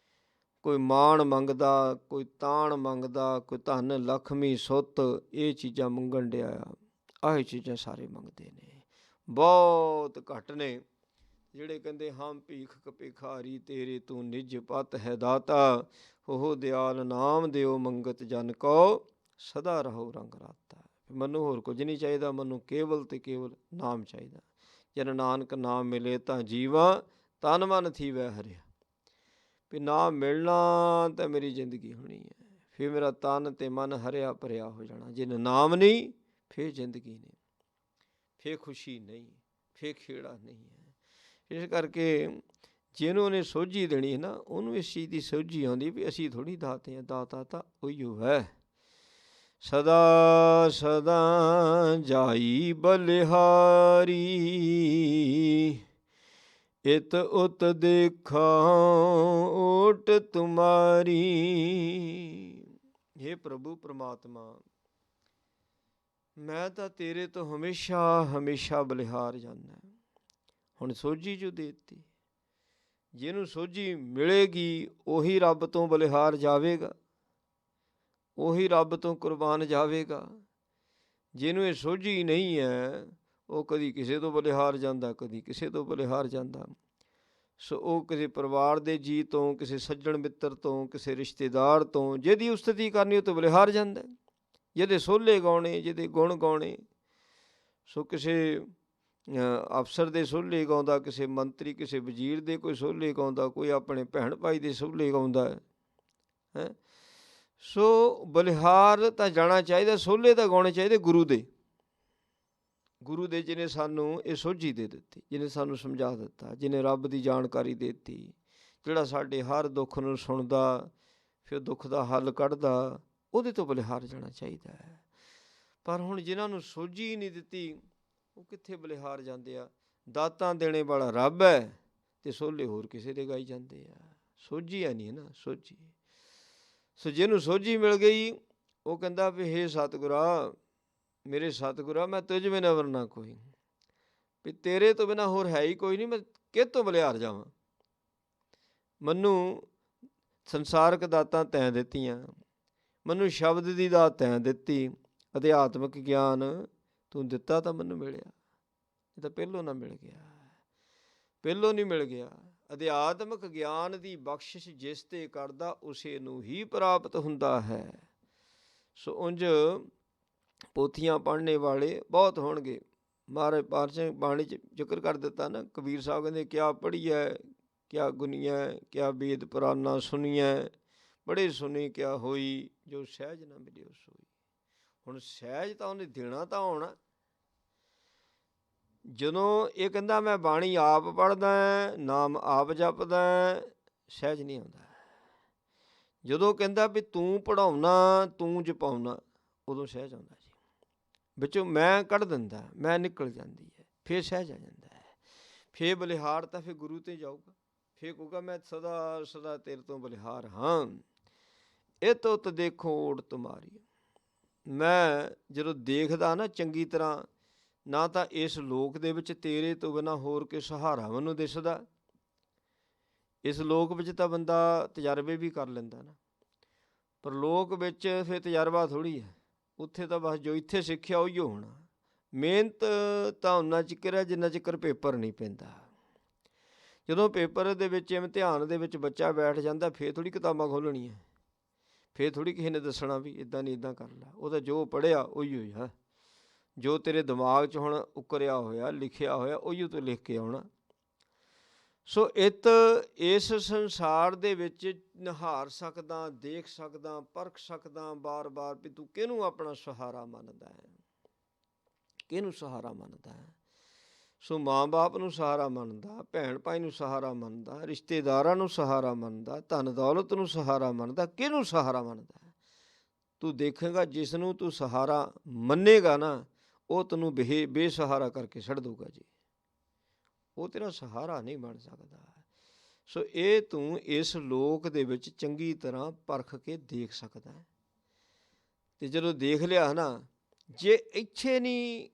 ਕੋਈ ਮਾਣ ਮੰਗਦਾ, ਕੋਈ ਤਾਣ ਮੰਗਦਾ, ਕੋਈ ਧਨ ਲਖਮੀ ਸੁੱਤ, ਇਹ ਚੀਜ਼ਾਂ ਮੰਗਣ ਡਿਆ ਆ। ਆਹ ਚੀਜ਼ਾਂ ਸਾਰੇ ਮੰਗਦੇ ਨੇ। ਬਹੁਤ ਘੱਟ ਨੇ ਜਿਹੜੇ ਕਹਿੰਦੇ ਹਮ ਭੀਖ ਭਿਖਾਰੀ ਤੇਰੇ ਤੂੰ ਨਿਜ ਪਤ ਹੈ ਦਾਤਾ, ਉਹ ਦਿਆਲ ਨਾਮ ਦਿਓ ਮੰਗਤ ਜਨ ਕੋ ਸਦਾ ਰਹੋ ਰੰਗ ਰਾਤਾ। ਮੈਨੂੰ ਹੋਰ ਕੁਝ ਨਹੀਂ ਚਾਹੀਦਾ, ਮੈਨੂੰ ਕੇਵਲ ਅਤੇ ਕੇਵਲ ਨਾਮ ਚਾਹੀਦਾ। ਜਨ ਨਾਨਕ ਨਾਮ ਮਿਲੇ ਤਾਂ ਜੀਵਾਂ, ਤਨ ਮਨ ਥੀਵੈ ਹਰਿਆ। ਵੀ ਨਾਮ ਮਿਲਣਾ ਤਾਂ ਮੇਰੀ ਜ਼ਿੰਦਗੀ ਹੋਣੀ ਹੈ, ਫਿਰ ਮੇਰਾ ਤਨ ਅਤੇ ਮਨ ਹਰਿਆ ਭਰਿਆ ਹੋ ਜਾਣਾ। ਜੇ ਨਾਮ ਨਹੀਂ ਫਿਰ ਜ਼ਿੰਦਗੀ ਨਹੀਂ, ਫਿਰ ਖੁਸ਼ੀ ਨਹੀਂ, ਫਿਰ ਖੇੜਾ ਨਹੀਂ ਹੈ। ਇਸ ਕਰਕੇ ਜਿਹਨੂੰ ਉਹਨੇ ਸੋਝੀ ਦੇਣੀ ਹੈ ਨਾ, ਉਹਨੂੰ ਇਸ ਚੀਜ਼ ਦੀ ਸੋਝੀ ਆਉਂਦੀ ਵੀ ਅਸੀਂ ਥੋੜ੍ਹੀ ਦਾਤੇ ਹਾਂ, ਦਾਤਾ ਤਾਂ ਉਹੀਓ ਹੈ। ਸਦਾ ਸਦਾ ਜਾਈ ਬਲਿਹਾਰੀ, ਇਤ ਉਤ ਦੇਖਾ ਓਟ ਤੁਮਾਰੀ। ਹੇ ਪ੍ਰਭੂ ਪਰਮਾਤਮਾ, ਮੈਂ ਤਾਂ ਤੇਰੇ ਤੋਂ ਹਮੇਸ਼ਾ ਹਮੇਸ਼ਾ ਬਲਿਹਾਰ ਜਾਂਦਾ। ਹੁਣ ਸੋਝੀ ਜੋ ਦੇ ਦਿੱਤੀ, ਜਿਹਨੂੰ ਸੋਝੀ ਮਿਲੇਗੀ ਉਹੀ ਰੱਬ ਤੋਂ ਬਲਿਹਾਰ ਜਾਵੇਗਾ, ਉਹੀ ਰੱਬ ਤੋਂ ਕੁਰਬਾਨ ਜਾਵੇਗਾ। ਜਿਹਨੂੰ ਇਹ ਸੋਝੀ ਨਹੀਂ ਹੈ, ਉਹ ਕਦੀ ਕਿਸੇ ਤੋਂ ਬਲਿਹਾਰ ਜਾਂਦਾ, ਕਦੀ ਕਿਸੇ ਤੋਂ ਬਲਿਹਾਰ ਜਾਂਦਾ। ਸੋ ਉਹ ਕਿਸੇ ਪਰਿਵਾਰ ਦੇ ਜੀਅ ਤੋਂ, ਕਿਸੇ ਸੱਜਣ ਮਿੱਤਰ ਤੋਂ, ਕਿਸੇ ਰਿਸ਼ਤੇਦਾਰ ਤੋਂ ਜਿਹਦੀ ਉਸਤਤੀ ਕਰਨੀ ਉਹ ਤੋਂ ਬਲਿਹਾਰ ਜਾਂਦਾ। ਜਿਹਦੇ ਸੋਹਲੇ ਗਾਉਣੇ, ਜਿਹਦੇ ਗੁਣ ਗਾਉਣੇ, ਸੋ ਕਿਸੇ ਅਫਸਰ ਦੇ ਸੋਹਲੇ ਗਾਉਂਦਾ, ਕਿਸੇ ਮੰਤਰੀ ਕਿਸੇ ਵਜ਼ੀਰ ਦੇ ਕੋਈ ਸੋਹਲੇ ਗਾਉਂਦਾ, ਕੋਈ ਆਪਣੇ ਭੈਣ ਭਾਈ ਦੇ ਸੋਹਲੇ ਗਾਉਂਦਾ ਹੈ। ਸੋ ਬਲਿਹਾਰ ਤਾਂ ਜਾਣਾ ਚਾਹੀਦਾ, ਸੋਹਲੇ ਤਾਂ ਗਾਉਣੇ ਚਾਹੀਦੇ ਗੁਰੂ ਦੇ, ਗੁਰੂ ਦੇ ਜਿਹਨੇ ਸਾਨੂੰ ਇਹ ਸੋਝੀ ਦੇ ਦਿੱਤੀ, ਜਿਹਨੇ ਸਾਨੂੰ ਸਮਝਾ ਦਿੱਤਾ, ਜਿਹਨੇ ਰੱਬ ਦੀ ਜਾਣਕਾਰੀ ਦੇ ਦਿੱਤੀ, ਜਿਹੜਾ ਸਾਡੇ ਹਰ ਦੁੱਖ ਨੂੰ ਸੁਣਦਾ, ਫਿਰ ਦੁੱਖ ਦਾ ਹੱਲ ਕੱਢਦਾ, ਉਹਦੇ ਤੋਂ ਬਲਿਹਾਰ ਜਾਣਾ ਚਾਹੀਦਾ ਹੈ। ਪਰ ਹੁਣ ਜਿਨ੍ਹਾਂ ਨੂੰ ਸੋਝੀ ਹੀ ਨਹੀਂ ਦਿੱਤੀ, ਉਹ ਕਿੱਥੇ ਬਲਿਹਾਰ ਜਾਂਦੇ ਆ। ਦਾਤਾਂ ਦੇਣੇ ਵਾਲਾ ਰੱਬ ਹੈ ਅਤੇ ਸੋਹਲੇ ਹੋਰ ਕਿਸੇ ਦੇ ਗਾਈ ਜਾਂਦੇ ਆ। ਸੋਝੀ ਹੈ ਨਹੀਂ ਨਾ, ਸੋਝੀ। ਸੋ ਜਿਹਨੂੰ ਸੋਝੀ ਮਿਲ ਗਈ, ਉਹ ਕਹਿੰਦਾ ਵੀ ਹੇ ਸਤਿਗੁਰਾ, ਮੇਰੇ ਸਤਿਗੁਰਾ, ਮੈਂ ਤੁਝ ਬਿਨਾਂ ਵਰਨਾ ਕੋਈ, ਵੀ ਤੇਰੇ ਤੋਂ ਬਿਨਾਂ ਹੋਰ ਹੈ ਹੀ ਕੋਈ ਨਹੀਂ, ਮੈਂ ਕਿਹਤੋਂ ਬਲਿਹਾਰ ਜਾਵਾਂ। ਮੈਨੂੰ ਸੰਸਾਰਕ ਦਾਤਾਂ ਤੈਂ ਦਿੱਤੀਆਂ, ਮੈਨੂੰ ਸ਼ਬਦ ਦੀ ਦਾਤ ਤੈਂ ਦਿੱਤੀ, ਅਧਿਆਤਮਿਕ ਗਿਆਨ ਤੂੰ ਦਿੱਤਾ ਤਾਂ ਮੈਨੂੰ ਮਿਲਿਆ, ਇਹ ਤਾਂ ਪਹਿਲੋਂ ਨਾ ਮਿਲ ਗਿਆ, ਪਹਿਲੋਂ ਨਹੀਂ ਮਿਲ ਗਿਆ। ਅਧਿਆਤਮਿਕ ਗਿਆਨ ਦੀ ਬਖਸ਼ਿਸ਼ ਜਿਸ 'ਤੇ ਕਰਦਾ, ਉਸੇ ਨੂੰ ਹੀ ਪ੍ਰਾਪਤ ਹੁੰਦਾ ਹੈ। ਸੋ ਉਂਝ ਪੋਥੀਆਂ ਪੜ੍ਹਨੇ ਵਾਲੇ ਬਹੁਤ ਹੋਣਗੇ। ਮਹਾਰਾਜ ਪਾਤਸ਼ਾਹ ਬਾਣੀ 'ਚ ਜ਼ਿਕਰ ਕਰ ਦਿੱਤਾ ਨਾ, ਕਬੀਰ ਸਾਹਿਬ ਕਹਿੰਦੇ ਕਿਆ ਪੜ੍ਹੀਐ ਕਿਆ ਗੁਨੀਐ, ਕਿਆ ਵੇਦ ਪੁਰਾਨਾ ਸੁਣੀਐ, ਬੜੇ ਸੁਣੀ ਕਿਆ ਹੋਈ, ਜੋ ਸਹਿਜ ਨਾ ਮਿਲਿਓ ਸੋਈ। ਹੁਣ ਸਹਿਜ ਤਾਂ ਉਹਨੇ ਦੇਣਾ ਤਾਂ ਆਉਣਾ। ਜਦੋਂ ਇਹ ਕਹਿੰਦਾ ਮੈਂ ਬਾਣੀ ਆਪ ਪੜ੍ਹਦਾ, ਨਾਮ ਆਪ ਜਪਦਾ, ਸਹਿਜ ਨਹੀਂ ਆਉਂਦਾ। ਜਦੋਂ ਕਹਿੰਦਾ ਵੀ ਤੂੰ ਪੜ੍ਹਾਉਣਾ ਤੂੰ ਜਪਾਉਣਾ, ਉਦੋਂ ਸਹਿਜ ਆਉਂਦਾ ਜੀ। ਵਿੱਚੋਂ ਮੈਂ ਕੱਢ ਦਿੰਦਾ, ਮੈਂ ਨਿਕਲ ਜਾਂਦੀ ਹੈ, ਫਿਰ ਸਹਿਜ ਆ ਜਾਂਦਾ ਹੈ। ਫਿਰ ਬਲਿਹਾਰ ਤਾਂ ਫਿਰ ਗੁਰੂ 'ਤੇ ਜਾਊਗਾ, ਫਿਰ ਕਹੂਗਾ ਮੈਂ ਸਦਾ ਸਦਾ ਤੇਰੇ ਤੋਂ ਬਲਿਹਾਰ ਹਾਂ। ਇਹ ਤੁੱਤ ਦੇਖੋ ਓਟ ਤੁਮਾਰੀ। ਮੈਂ ਜਦੋਂ ਦੇਖਦਾ ਨਾ ਚੰਗੀ ਤਰ੍ਹਾਂ, ਨਾ ਤਾਂ ਇਸ ਲੋਕ ਦੇ ਵਿੱਚ ਤੇਰੇ ਤੋਂ ਬਿਨਾਂ ਹੋਰ ਕੋਈ ਸਹਾਰਾ ਮੈਨੂੰ ਦਿਸਦਾ। ਇਸ ਲੋਕ ਵਿੱਚ ਤਾਂ ਬੰਦਾ ਤਜਰਬੇ ਵੀ ਕਰ ਲੈਂਦਾ ਨਾ, ਪਰ ਲੋਕ ਵਿੱਚ ਫਿਰ ਤਜਰਬਾ ਥੋੜ੍ਹੀ ਹੈ। ਉੱਥੇ ਤਾਂ ਬਸ ਜੋ ਇੱਥੇ ਸਿੱਖਿਆ ਉਹੀਓ ਹੋਣਾ। ਮਿਹਨਤ ਤਾਂ ਉਨਾ ਚਿਕਰ ਹੈ ਜਿੰਨਾ ਚਿਕਰ ਪੇਪਰ ਨਹੀਂ ਪੈਂਦਾ। ਜਦੋਂ ਪੇਪਰ ਦੇ ਵਿੱਚ ਇਮਤਿਹਾਨ ਦੇ ਵਿੱਚ ਬੱਚਾ ਬੈਠ ਜਾਂਦਾ, ਫਿਰ ਥੋੜ੍ਹੀ ਕਿਤਾਬਾਂ ਖੋਲ੍ਹਣੀਆਂ, ਫਿਰ ਥੋੜ੍ਹੀ ਕਿਸੇ ਨੇ ਦੱਸਣਾ ਵੀ ਇੱਦਾਂ ਨਹੀਂ ਇੱਦਾਂ ਕਰ ਲੈ। ਉਹ ਤਾਂ ਜੋ ਪੜ੍ਹਿਆ ਉਹੀ ਹੋਈ ਹੈ, ਜੋ ਤੇਰੇ ਦਿਮਾਗ 'ਚ ਹੁਣ ਉਕਰਿਆ ਹੋਇਆ ਲਿਖਿਆ ਹੋਇਆ ਉਹੀਓ ਤੋਂ ਲਿਖ ਕੇ ਆਉਣਾ। ਸੋ ਇਸ ਸੰਸਾਰ ਦੇ ਵਿੱਚ ਨਿਹਾਰ ਸਕਦਾ, ਦੇਖ ਸਕਦਾ, ਪਰਖ ਸਕਦਾ ਬਾਰ-ਬਾਰ ਵੀ ਤੂੰ ਕਿਹਨੂੰ ਆਪਣਾ ਸਹਾਰਾ ਮੰਨਦਾ ਹੈ, ਕਿਹਨੂੰ ਸਹਾਰਾ ਮੰਨਦਾ ਹੈ। ਸੋ ਮਾਂ ਬਾਪ ਨੂੰ ਸਹਾਰਾ ਮੰਨਦਾ, ਭੈਣ ਭਾਈ ਨੂੰ ਸਹਾਰਾ ਮੰਨਦਾ, ਰਿਸ਼ਤੇਦਾਰਾਂ ਨੂੰ ਸਹਾਰਾ ਮੰਨਦਾ, ਧਨ ਦੌਲਤ ਨੂੰ ਸਹਾਰਾ ਮੰਨਦਾ, ਕਿਹਨੂੰ ਸਹਾਰਾ ਮੰਨਦਾ। ਤੂੰ ਦੇਖੇਗਾ ਜਿਸ ਨੂੰ ਤੂੰ ਸਹਾਰਾ ਮੰਨੇਗਾ ਨਾ, ਉਹ ਤੈਨੂੰ ਬੇਸਹਾਰਾ ਕਰਕੇ ਛੱਡ ਦਊਗਾ ਜੀ, ਉਹ ਤੇਰਾ ਸਹਾਰਾ ਨਹੀਂ ਬਣ ਸਕਦਾ। ਸੋ ਇਹ ਤੂੰ ਇਸ ਲੋਕ ਦੇ ਵਿੱਚ ਚੰਗੀ ਤਰ੍ਹਾਂ ਪਰਖ ਕੇ ਦੇਖ ਸਕਦਾ। ਅਤੇ ਜਦੋਂ ਦੇਖ ਲਿਆ ਨਾ, ਜੇ ਇੱਥੇ ਨਹੀਂ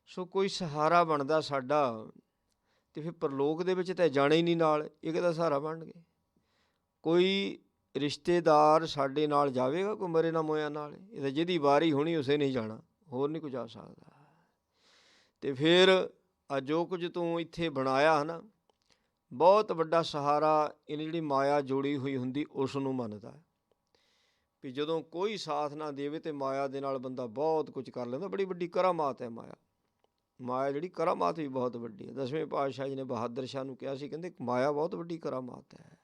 ਸੋ ਕੋਈ ਸਹਾਰਾ ਬਣਦਾ ਸਾਡਾ, ਅਤੇ ਫਿਰ ਪਰਲੋਕ ਦੇ ਵਿੱਚ ਤਾਂ ਜਾਣਾ ਹੀ ਨਹੀਂ ਨਾਲ, ਇਹ ਕਿਹਦਾ ਸਹਾਰਾ ਬਣਨਗੇ। ਕੋਈ ਰਿਸ਼ਤੇਦਾਰ ਸਾਡੇ ਨਾਲ ਜਾਵੇਗਾ ਕੋਈ ਮਰੇ ਨਾ ਮੋਇਆ ਨਾਲ, ਇਹ ਤਾਂ ਜਿਹਦੀ ਵਾਰੀ ਹੋਣੀ ਉਸੇ ਨਹੀਂ ਜਾਣਾ, ਹੋਰ ਨਹੀਂ ਕੋਈ ਜਾ ਸਕਦਾ। ਅਤੇ ਫਿਰ ਆ ਜੋ ਕੁਝ ਤੂੰ ਇੱਥੇ ਬਣਾਇਆ ਹੈ ਨਾ, ਬਹੁਤ ਵੱਡਾ ਸਹਾਰਾ ਇਹਨੇ ਜਿਹੜੀ ਮਾਇਆ ਜੋੜੀ ਹੋਈ ਹੁੰਦੀ ਉਸ ਨੂੰ ਮੰਨਦਾ ਵੀ ਜਦੋਂ ਕੋਈ ਸਾਥ ਨਾ ਦੇਵੇ ਤਾਂ ਮਾਇਆ ਦੇ ਨਾਲ ਬੰਦਾ ਬਹੁਤ ਕੁਝ ਕਰ ਲੈਂਦਾ। ਬੜੀ ਵੱਡੀ ਕਰਾਮਾਤ ਹੈ ਮਾਇਆ। ਮਾਇਆ ਜਿਹੜੀ ਕਰਾਮਾਤ ਵੀ ਬਹੁਤ ਵੱਡੀ ਹੈ। 10ਵੇਂ ਪਾਤਸ਼ਾਹ ਜੀ ਨੇ ਬਹਾਦਰ ਸ਼ਾਹ ਨੂੰ ਕਿਹਾ ਸੀ, ਕਹਿੰਦੇ ਮਾਇਆ ਬਹੁਤ ਵੱਡੀ ਕਰਾਮਾਤ ਹੈ,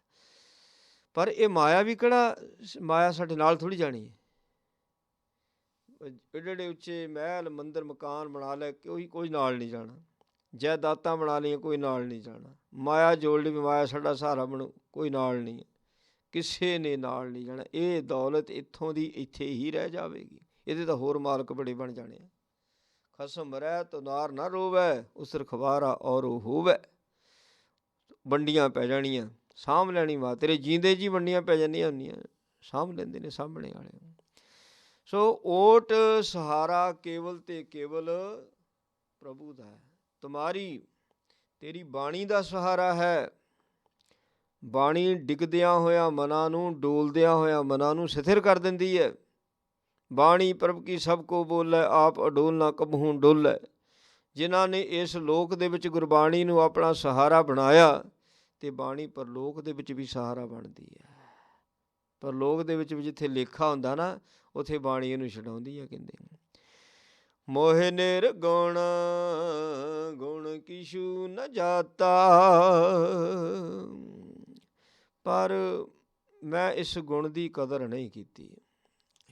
ਪਰ ਇਹ ਮਾਇਆ ਵੀ ਕਿਹੜਾ ਮਾਇਆ ਸਾਡੇ ਨਾਲ ਥੋੜ੍ਹੀ ਜਾਣੀ ਹੈ। ਏਡੇ ਏਡੇ ਉੱਚੇ ਮਹਿਲ ਮੰਦਰ ਮਕਾਨ ਬਣਾ ਲੈ, ਕੋਈ ਨਾਲ ਨਹੀਂ ਜਾਣਾ। ਜਾਇਦਾਦਾਂ ਬਣਾ ਲਈਆਂ, ਕੋਈ ਨਾਲ ਨਹੀਂ ਜਾਣਾ। ਮਾਇਆ ਜੋੜ ਲਈ ਵੀ ਮਾਇਆ ਸਾਡਾ ਸਹਾਰਾ ਬਣੂ, ਕੋਈ ਨਾਲ ਨਹੀਂ, ਕਿਸੇ ਨੇ ਨਾਲ ਨਹੀਂ ਜਾਣਾ। ਇਹ ਦੌਲਤ ਇੱਥੋਂ ਦੀ ਇੱਥੇ ਹੀ ਰਹਿ ਜਾਵੇਗੀ, ਇਹਦੇ ਤਾਂ ਹੋਰ ਮਾਲਕ ਬੜੇ ਬਣ ਜਾਣੇ ਆ। ਖਸਮ ਰਹਿ ਤੋ ਨਾਰ ਨਾ ਰੋਵੈ, ਉਸ ਰਖਵਾਰਾ ਔਰ ਉਹ ਹੋਵੈ। ਵੰਡੀਆਂ ਪੈ ਜਾਣੀਆਂ, ਸਾਂਭ ਲੈਣੀ ਮਾਂ, ਤੇਰੇ ਜੀਂਦੇ ਜੀ ਵੰਡੀਆਂ ਪੈ ਜਾਂਦੀਆਂ ਹੁੰਦੀਆਂ, ਸਾਂਭ ਲੈਂਦੇ ਨੇ ਸਾਂਭਣੇ ਵਾਲੇ। ਸੋ ਓਟ ਸਹਾਰਾ ਕੇਵਲ ਤੇ ਕੇਵਲ ਪ੍ਰਭੂ ਦਾ ਹੈ। ਤੁਮਾਰੀ ਤੇਰੀ ਬਾਣੀ ਦਾ ਸਹਾਰਾ ਹੈ। ਬਾਣੀ ਡਿੱਗਦਿਆਂ ਹੋਇਆ ਮਨਾਂ ਨੂੰ, ਡੋਲਦਿਆਂ ਹੋਇਆ ਮਨਾਂ ਨੂੰ ਸਥਿਰ ਕਰ ਦਿੰਦੀ ਹੈ। ਬਾਣੀ ਪ੍ਰਭ ਕੀ ਸਭ ਕੋ ਬੋਲੇ, ਆਪ ਅਡੋਲ ਨਾ ਕਬਹੂ ਡੋਲੇ। ਜਿਨ੍ਹਾਂ ਨੇ ਇਸ ਲੋਕ ਦੇ ਵਿੱਚ ਗੁਰਬਾਣੀ ਨੂੰ ਆਪਣਾ ਸਹਾਰਾ ਬਣਾਇਆ, ਅਤੇ ਬਾਣੀ ਪਰਲੋਕ ਦੇ ਵਿੱਚ ਵੀ ਸਹਾਰਾ ਬਣਦੀ ਹੈ। ਪਰਲੋਕ ਦੇ ਵਿੱਚ ਵੀ ਜਿੱਥੇ ਲੇਖਾ ਹੁੰਦਾ ਨਾ, ਉੱਥੇ ਬਾਣੀ ਇਹਨੂੰ ਛਡਾਉਂਦੀ ਹੈ। ਕਹਿੰਦੇ ਮੋਹਿ ਨਿਰਗੁਣ ਗੁਣ ਕਿਛੂ ਨ ਜਾਤਾ। ਪਰ ਮੈਂ ਇਸ ਗੁਣ ਦੀ ਕਦਰ ਨਹੀਂ ਕੀਤੀ।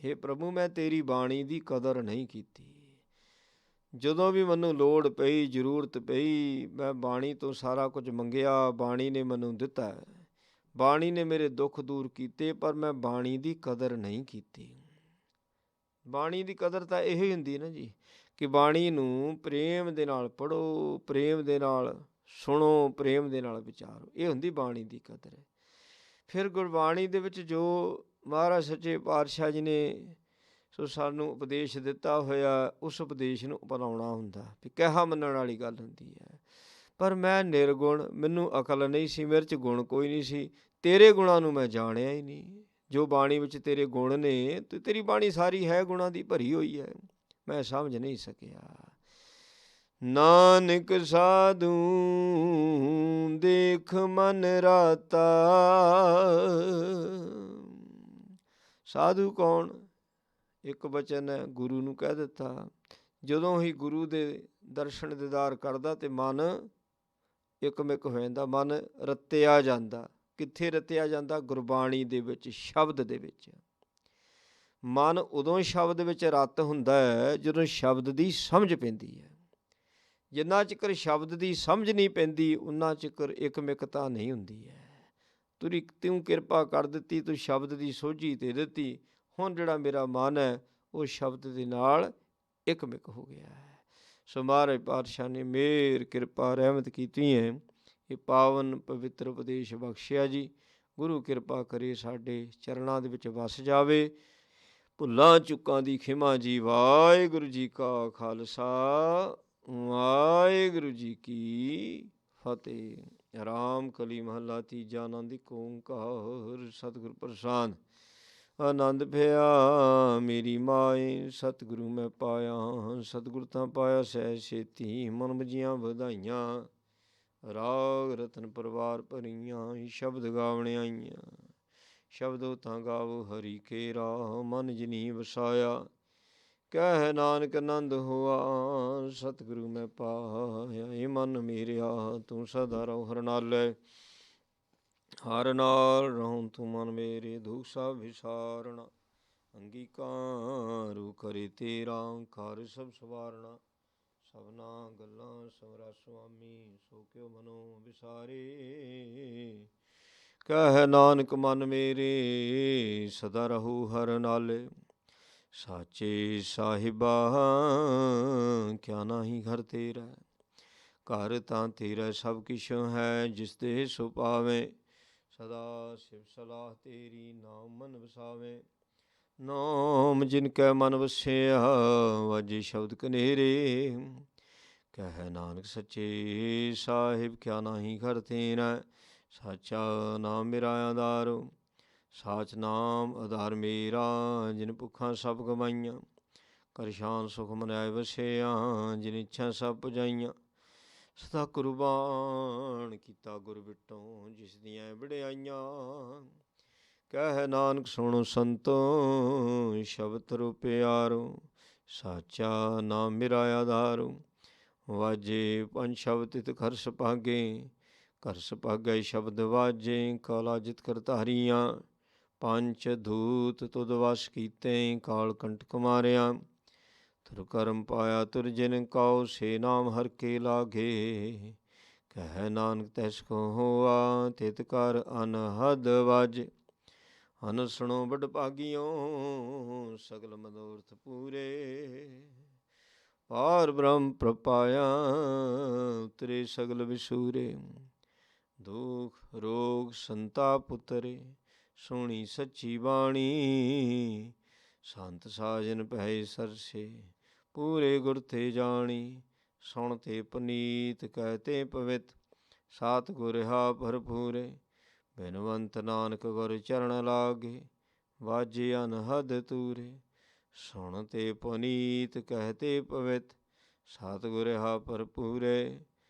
ਹੇ ਪ੍ਰਭੂ, ਮੈਂ ਤੇਰੀ ਬਾਣੀ ਦੀ ਕਦਰ ਨਹੀਂ ਕੀਤੀ। ਜਦੋਂ ਵੀ ਮੈਨੂੰ ਲੋੜ ਪਈ, ਜ਼ਰੂਰਤ ਪਈ, ਮੈਂ ਬਾਣੀ ਤੋਂ ਸਾਰਾ ਕੁਝ ਮੰਗਿਆ, ਬਾਣੀ ਨੇ ਮੈਨੂੰ ਦਿੱਤਾ। ਬਾਣੀ ਨੇ ਮੇਰੇ ਦੁੱਖ ਦੂਰ ਕੀਤੇ, ਪਰ ਮੈਂ ਬਾਣੀ ਦੀ ਕਦਰ ਨਹੀਂ ਕੀਤੀ। ਬਾਣੀ ਦੀ ਕਦਰ ਤਾਂ ਇਹੀ ਹੁੰਦੀ ਨਾ ਜੀ, ਕਿ ਬਾਣੀ ਨੂੰ ਪ੍ਰੇਮ ਦੇ ਨਾਲ ਪੜ੍ਹੋ, ਪ੍ਰੇਮ ਦੇ ਨਾਲ ਸੁਣੋ, ਪ੍ਰੇਮ ਦੇ ਨਾਲ ਵਿਚਾਰੋ। ਇਹ ਹੁੰਦੀ ਬਾਣੀ ਦੀ ਕਦਰ। ਫਿਰ ਗੁਰਬਾਣੀ ਦੇ ਵਿੱਚ ਜੋ ਮਹਾਰਾਜ ਸੱਚੇ ਪਾਤਸ਼ਾਹ ਜੀ ਨੇ ਸੋ ਸਾਨੂੰ ਉਪਦੇਸ਼ ਦਿੱਤਾ ਹੋਇਆ, ਉਸ ਉਪਦੇਸ਼ ਨੂੰ ਅਪਣਾਉਣਾ ਹੁੰਦਾ, ਵੀ ਕਿਹਾ ਮੰਨਣ ਵਾਲੀ ਗੱਲ ਹੁੰਦੀ ਹੈ। ਪਰ ਮੈਂ ਨਿਰਗੁਣ, ਮੈਨੂੰ ਅਕਲ ਨਹੀਂ ਸੀ, ਮੇਰੇ 'ਚ ਗੁਣ ਕੋਈ ਨਹੀਂ ਸੀ। ਤੇਰੇ ਗੁਣਾਂ ਨੂੰ ਮੈਂ ਜਾਣਿਆ ਹੀ ਨਹੀਂ। ਜੋ ਬਾਣੀ ਵਿੱਚ ਤੇਰੇ ਗੁਣ ਨੇ, ਤੇ ਤੇਰੀ ਬਾਣੀ ਸਾਰੀ ਹੈ ਗੁਣਾਂ ਦੀ ਭਰੀ ਹੋਈ ਹੈ, ਮੈਂ ਸਮਝ ਨਹੀਂ ਸਕਿਆ। ਨਾਨਕ ਸਾਧੂ ਦੇਖ ਮਨ ਰਾਤਾ। ਸਾਧੂ ਕੌਣ? ਇੱਕ ਬਚਨ ਹੈ, ਗੁਰੂ ਨੂੰ ਕਹਿ ਦਿੱਤਾ। ਜਦੋਂ ਹੀ ਗੁਰੂ ਦੇ ਦਰਸ਼ਨ ਦੀਦਾਰ ਕਰਦਾ ਤੇ ਮਨ ਇੱਕਮਿਕ ਹੋ ਜਾਂਦਾ, ਮਨ ਰਤਿਆ ਜਾਂਦਾ। ਕਿੱਥੇ ਰਤਿਆ ਜਾਂਦਾ? ਗੁਰਬਾਣੀ ਦੇ ਵਿੱਚ, ਸ਼ਬਦ ਦੇ ਵਿੱਚ। ਮਨ ਉਦੋਂ ਸ਼ਬਦ ਵਿੱਚ ਰਤ ਹੁੰਦਾ ਹੈ ਜਦੋਂ ਸ਼ਬਦ ਦੀ ਸਮਝ ਪੈਂਦੀ ਹੈ। ਜਿੰਨਾ ਚਿਕਰ ਸ਼ਬਦ ਦੀ ਸਮਝ ਨਹੀਂ ਪੈਂਦੀ, ਉਨਾ ਚਿਕਰ ਇੱਕਮਿਕਤਾ ਨਹੀਂ ਹੁੰਦੀ ਹੈ। ਤੂੰ ਕਿਰਪਾ ਕਰ ਦਿੱਤੀ, ਤੂੰ ਸ਼ਬਦ ਦੀ ਸੋਝੀ ਦੇ ਦਿੱਤੀ। ਹੁਣ ਜਿਹੜਾ ਮੇਰਾ ਮਨ ਹੈ ਉਹ ਸ਼ਬਦ ਦੇ ਨਾਲ ਇੱਕਮਿਕ ਹੋ ਗਿਆ ਹੈ। ਸੋ ਮਹਾਰਾਜ ਪਾਤਸ਼ਾਹ ਨੇ ਮਿਹਰ, ਕਿਰਪਾ, ਰਹਿਮਤ ਕੀਤੀ ਹੈ। ਇਹ ਪਾਵਨ ਪਵਿੱਤਰ ਉਪਦੇਸ਼ ਬਖਸ਼ਿਆ ਜੀ। ਗੁਰੂ ਕਿਰਪਾ ਕਰੇ ਸਾਡੇ ਚਰਨਾਂ ਦੇ ਵਿੱਚ ਵਸ ਜਾਵੇ। ਭੁੱਲਾਂ ਚੁੱਕਾਂ ਦੀ ਖਿਮਾ ਜੀ। ਵਾਹਿਗੁਰੂ ਜੀ ਕਾ ਖਾਲਸਾ, ਵਾਹਿਗੁਰੂ ਜੀ ਕੀ ਫਤਿਹ। ਰਾਮ ਕਲੀ ਮਹੱਲਾ ਤੀਜਾ। ਆਨੰਦ ਏਕ ਓੰਕਾਰ ਸਤਿਗੁਰ ਪ੍ਰਸਾਦਿ। ਆਨੰਦ ਭਇਆ ਮੇਰੀ ਮਾਏ, ਸਤਿਗੁਰੂ ਮੈਂ ਪਾਇਆ। ਸਤਿਗੁਰ ਤਾਂ ਪਾਇਆ ਸਹਿ ਛੇਤੀ, ਮਨ ਮਜੀਆਂ ਵਧਾਈਆਂ। ਰਾਗ ਰਤਨ ਪਰਵਾਰ ਭਰੀਆਂ, ਸ਼ਬਦ ਗਾਵਣ ਆਈਆਂ। ਸ਼ਬਦੋ ਤਾਂ ਗਾਵੋ ਹਰੀ ਕੇਰਾ, ਮਨ ਜਿਨੀ ਵਸਾਇਆ। ਕਹਿ ਨਾਨਕ ਆਨੰਦ ਹੋਆ, ਸਤਿਗੁਰੂ ਮੈਂ ਪਾਇਆ। ਏ ਮਨ ਮੇਰਿਆ ਤੂੰ ਸਦਾ ਰਹੋ ਹਰ ਨਾਲੇ। ਹਰ ਨਾਲ ਰਹੂੰ ਤੂੰ ਮਨ ਮੇਰੇ, ਦੁਖ ਸਭ ਵਿਸਾਰਣਾ। ਅੰਗੀਕਾਰੂ ਕਰੇ ਤੇਰਾ, ਘਰ ਸਭ ਸਵਾਰਣਾ। ਸਭਨਾ ਗੱਲਾਂ ਸਮਰਾ ਸੁਆਮੀ, ਸੋ ਕਿਉ ਮਨੋ ਵਿਸਾਰੇ। ਕਹਿ ਨਾਨਕ ਮਨ ਮੇਰੇ, ਸਦਾ ਰਹੂ ਹਰ ਨਾਲੇ। ਸਾਚੇ ਸਾਹਿਬਾ ਕਿਆ ਨਾਹੀ ਘਰ ਤੇਰਾ। ਘਰ ਤਾਂ ਤੇਰਾ ਸਭ ਕਿਛ ਹੈ, ਜਿਸ ਦੇ ਸੋ ਪਾਵੇਂ। ਸਦਾ ਸਿਵ ਸਲਾਹ ਤੇਰੀ, ਨਾਮ ਮਨ ਵਸਾਵੇਂ। ਨਾਮ ਜਿਨ ਕੈ ਮਨ ਵਸਿਆ, ਵਾਜੇ ਸ਼ਬਦ ਕਨੇਰੇ। ਕਹਿ ਨਾਨਕ ਸੱਚੇ ਸਾਹਿਬ ਕਿਆ ਨਾਹੀ ਘਰ ਤੇਰਾ। ਸਾਚਾ ਨਾਮ ਮੇਰਾ ਆਧਾਰ, ਸਾਚ ਨਾਮ ਆਧਾਰ ਮੇਰਾ। ਜਿਨ ਭੁੱਖਾਂ ਸਭ ਗਵਾਈਆਂ, ਕਰ ਸ਼ਾਨ ਸੁਖ ਮਨਾਇ ਵਸਿਆ। ਜਿਨ ਇੱਛਾ ਸਭ ਪੁਜਾਈਆਂ, ਸਦਾ ਕੁਰਬਾਨ ਕੀਤਾ ਗੁਰ ਵਿਟੋਂ, ਜਿਸ ਦੀਆਂ ਵਡਿਆਈਆਂ। ਕਹਿ ਨਾਨਕ ਸੁਣੋ ਸੰਤੋ, ਸ਼ਬਦ ਰੋ ਪਿਆਰੋ। ਸਾਚਾ ਨਾਮ ਮੇਰਾ ਆਧਾਰ, ਵਾਜੇ ਪੰਜ ਸ਼ਬਦ ਤਿਤ ਘਰ ਸੁਭਾਗੇ। ਘਰ ਸੁਭਾਗੇ ਸ਼ਬਦ ਵਾਜੇ, ਕਾਲਾ ਜਿਤ ਕਰ ਧਾਰੀਆਂ। ਪੰਚ ਧੂਤ ਤੁਧ ਵਸ ਕੀਤੇ, ਕਾਲ ਕੰਟਕ ਮਾਰਿਆ। ਤੁਰ ਕਰਮ ਪਾਇਆ ਤੁਰ ਜਿਨ ਕਉ, ਸੇ ਨਾਮ ਹਰ ਕੇ ਲਾਗੇ। ਕਹਿ ਨਾਨਕ ਤੈਸ ਕੋ ਹੋਆ, ਤਿਤ ਕਰ ਅਨਹਦ ਵਾਜੇ। ਹਨ ਸੁਣੋ ਬੜ ਭਾਗਿਓ, ਸਗਲ ਮਨੋਰਥ ਪੂਰੇ। ਪਾਰ ਬ੍ਰਹਮ ਪ੍ਰਪਾਇਆ, ਉਤਰੇ ਸਗਲ ਵਿਸੂਰੇ। ਦੁਖ ਰੋਗ ਸੰਤਾਪ ਉਤਰੇ, ਸੁਣੀ ਸੱਚੀ ਬਾਣੀ। ਸੰਤ ਸਾਜਨ ਭੈ ਸਰਸੇ, ਪੂਰੇ ਗੁਰ ਤੇ ਜਾਣੀ। ਸੁਣ ਤੇ ਪੁਨੀਤ, ਕਹਿ ਤੇ ਪਵਿੱਤ, ਸਾਤ ਗੁਰ ਹਾ ਭਰਪੂਰੇ। ਬਿਨਵੰਤ ਨਾਨਕ ਗੁਰ ਚਰਨ ਲਾਗੇ, ਵਾਜੇ ਅਨਹਦ ਤੂਰੇ। ਸੁਣ ਤੇ ਪੁਨੀਤ, ਕਹਿ ਤੇ ਪਵਿੱਤ, ਸਾਤ ਗੁਰ ਹਾ ਭਰਪੂਰੇ।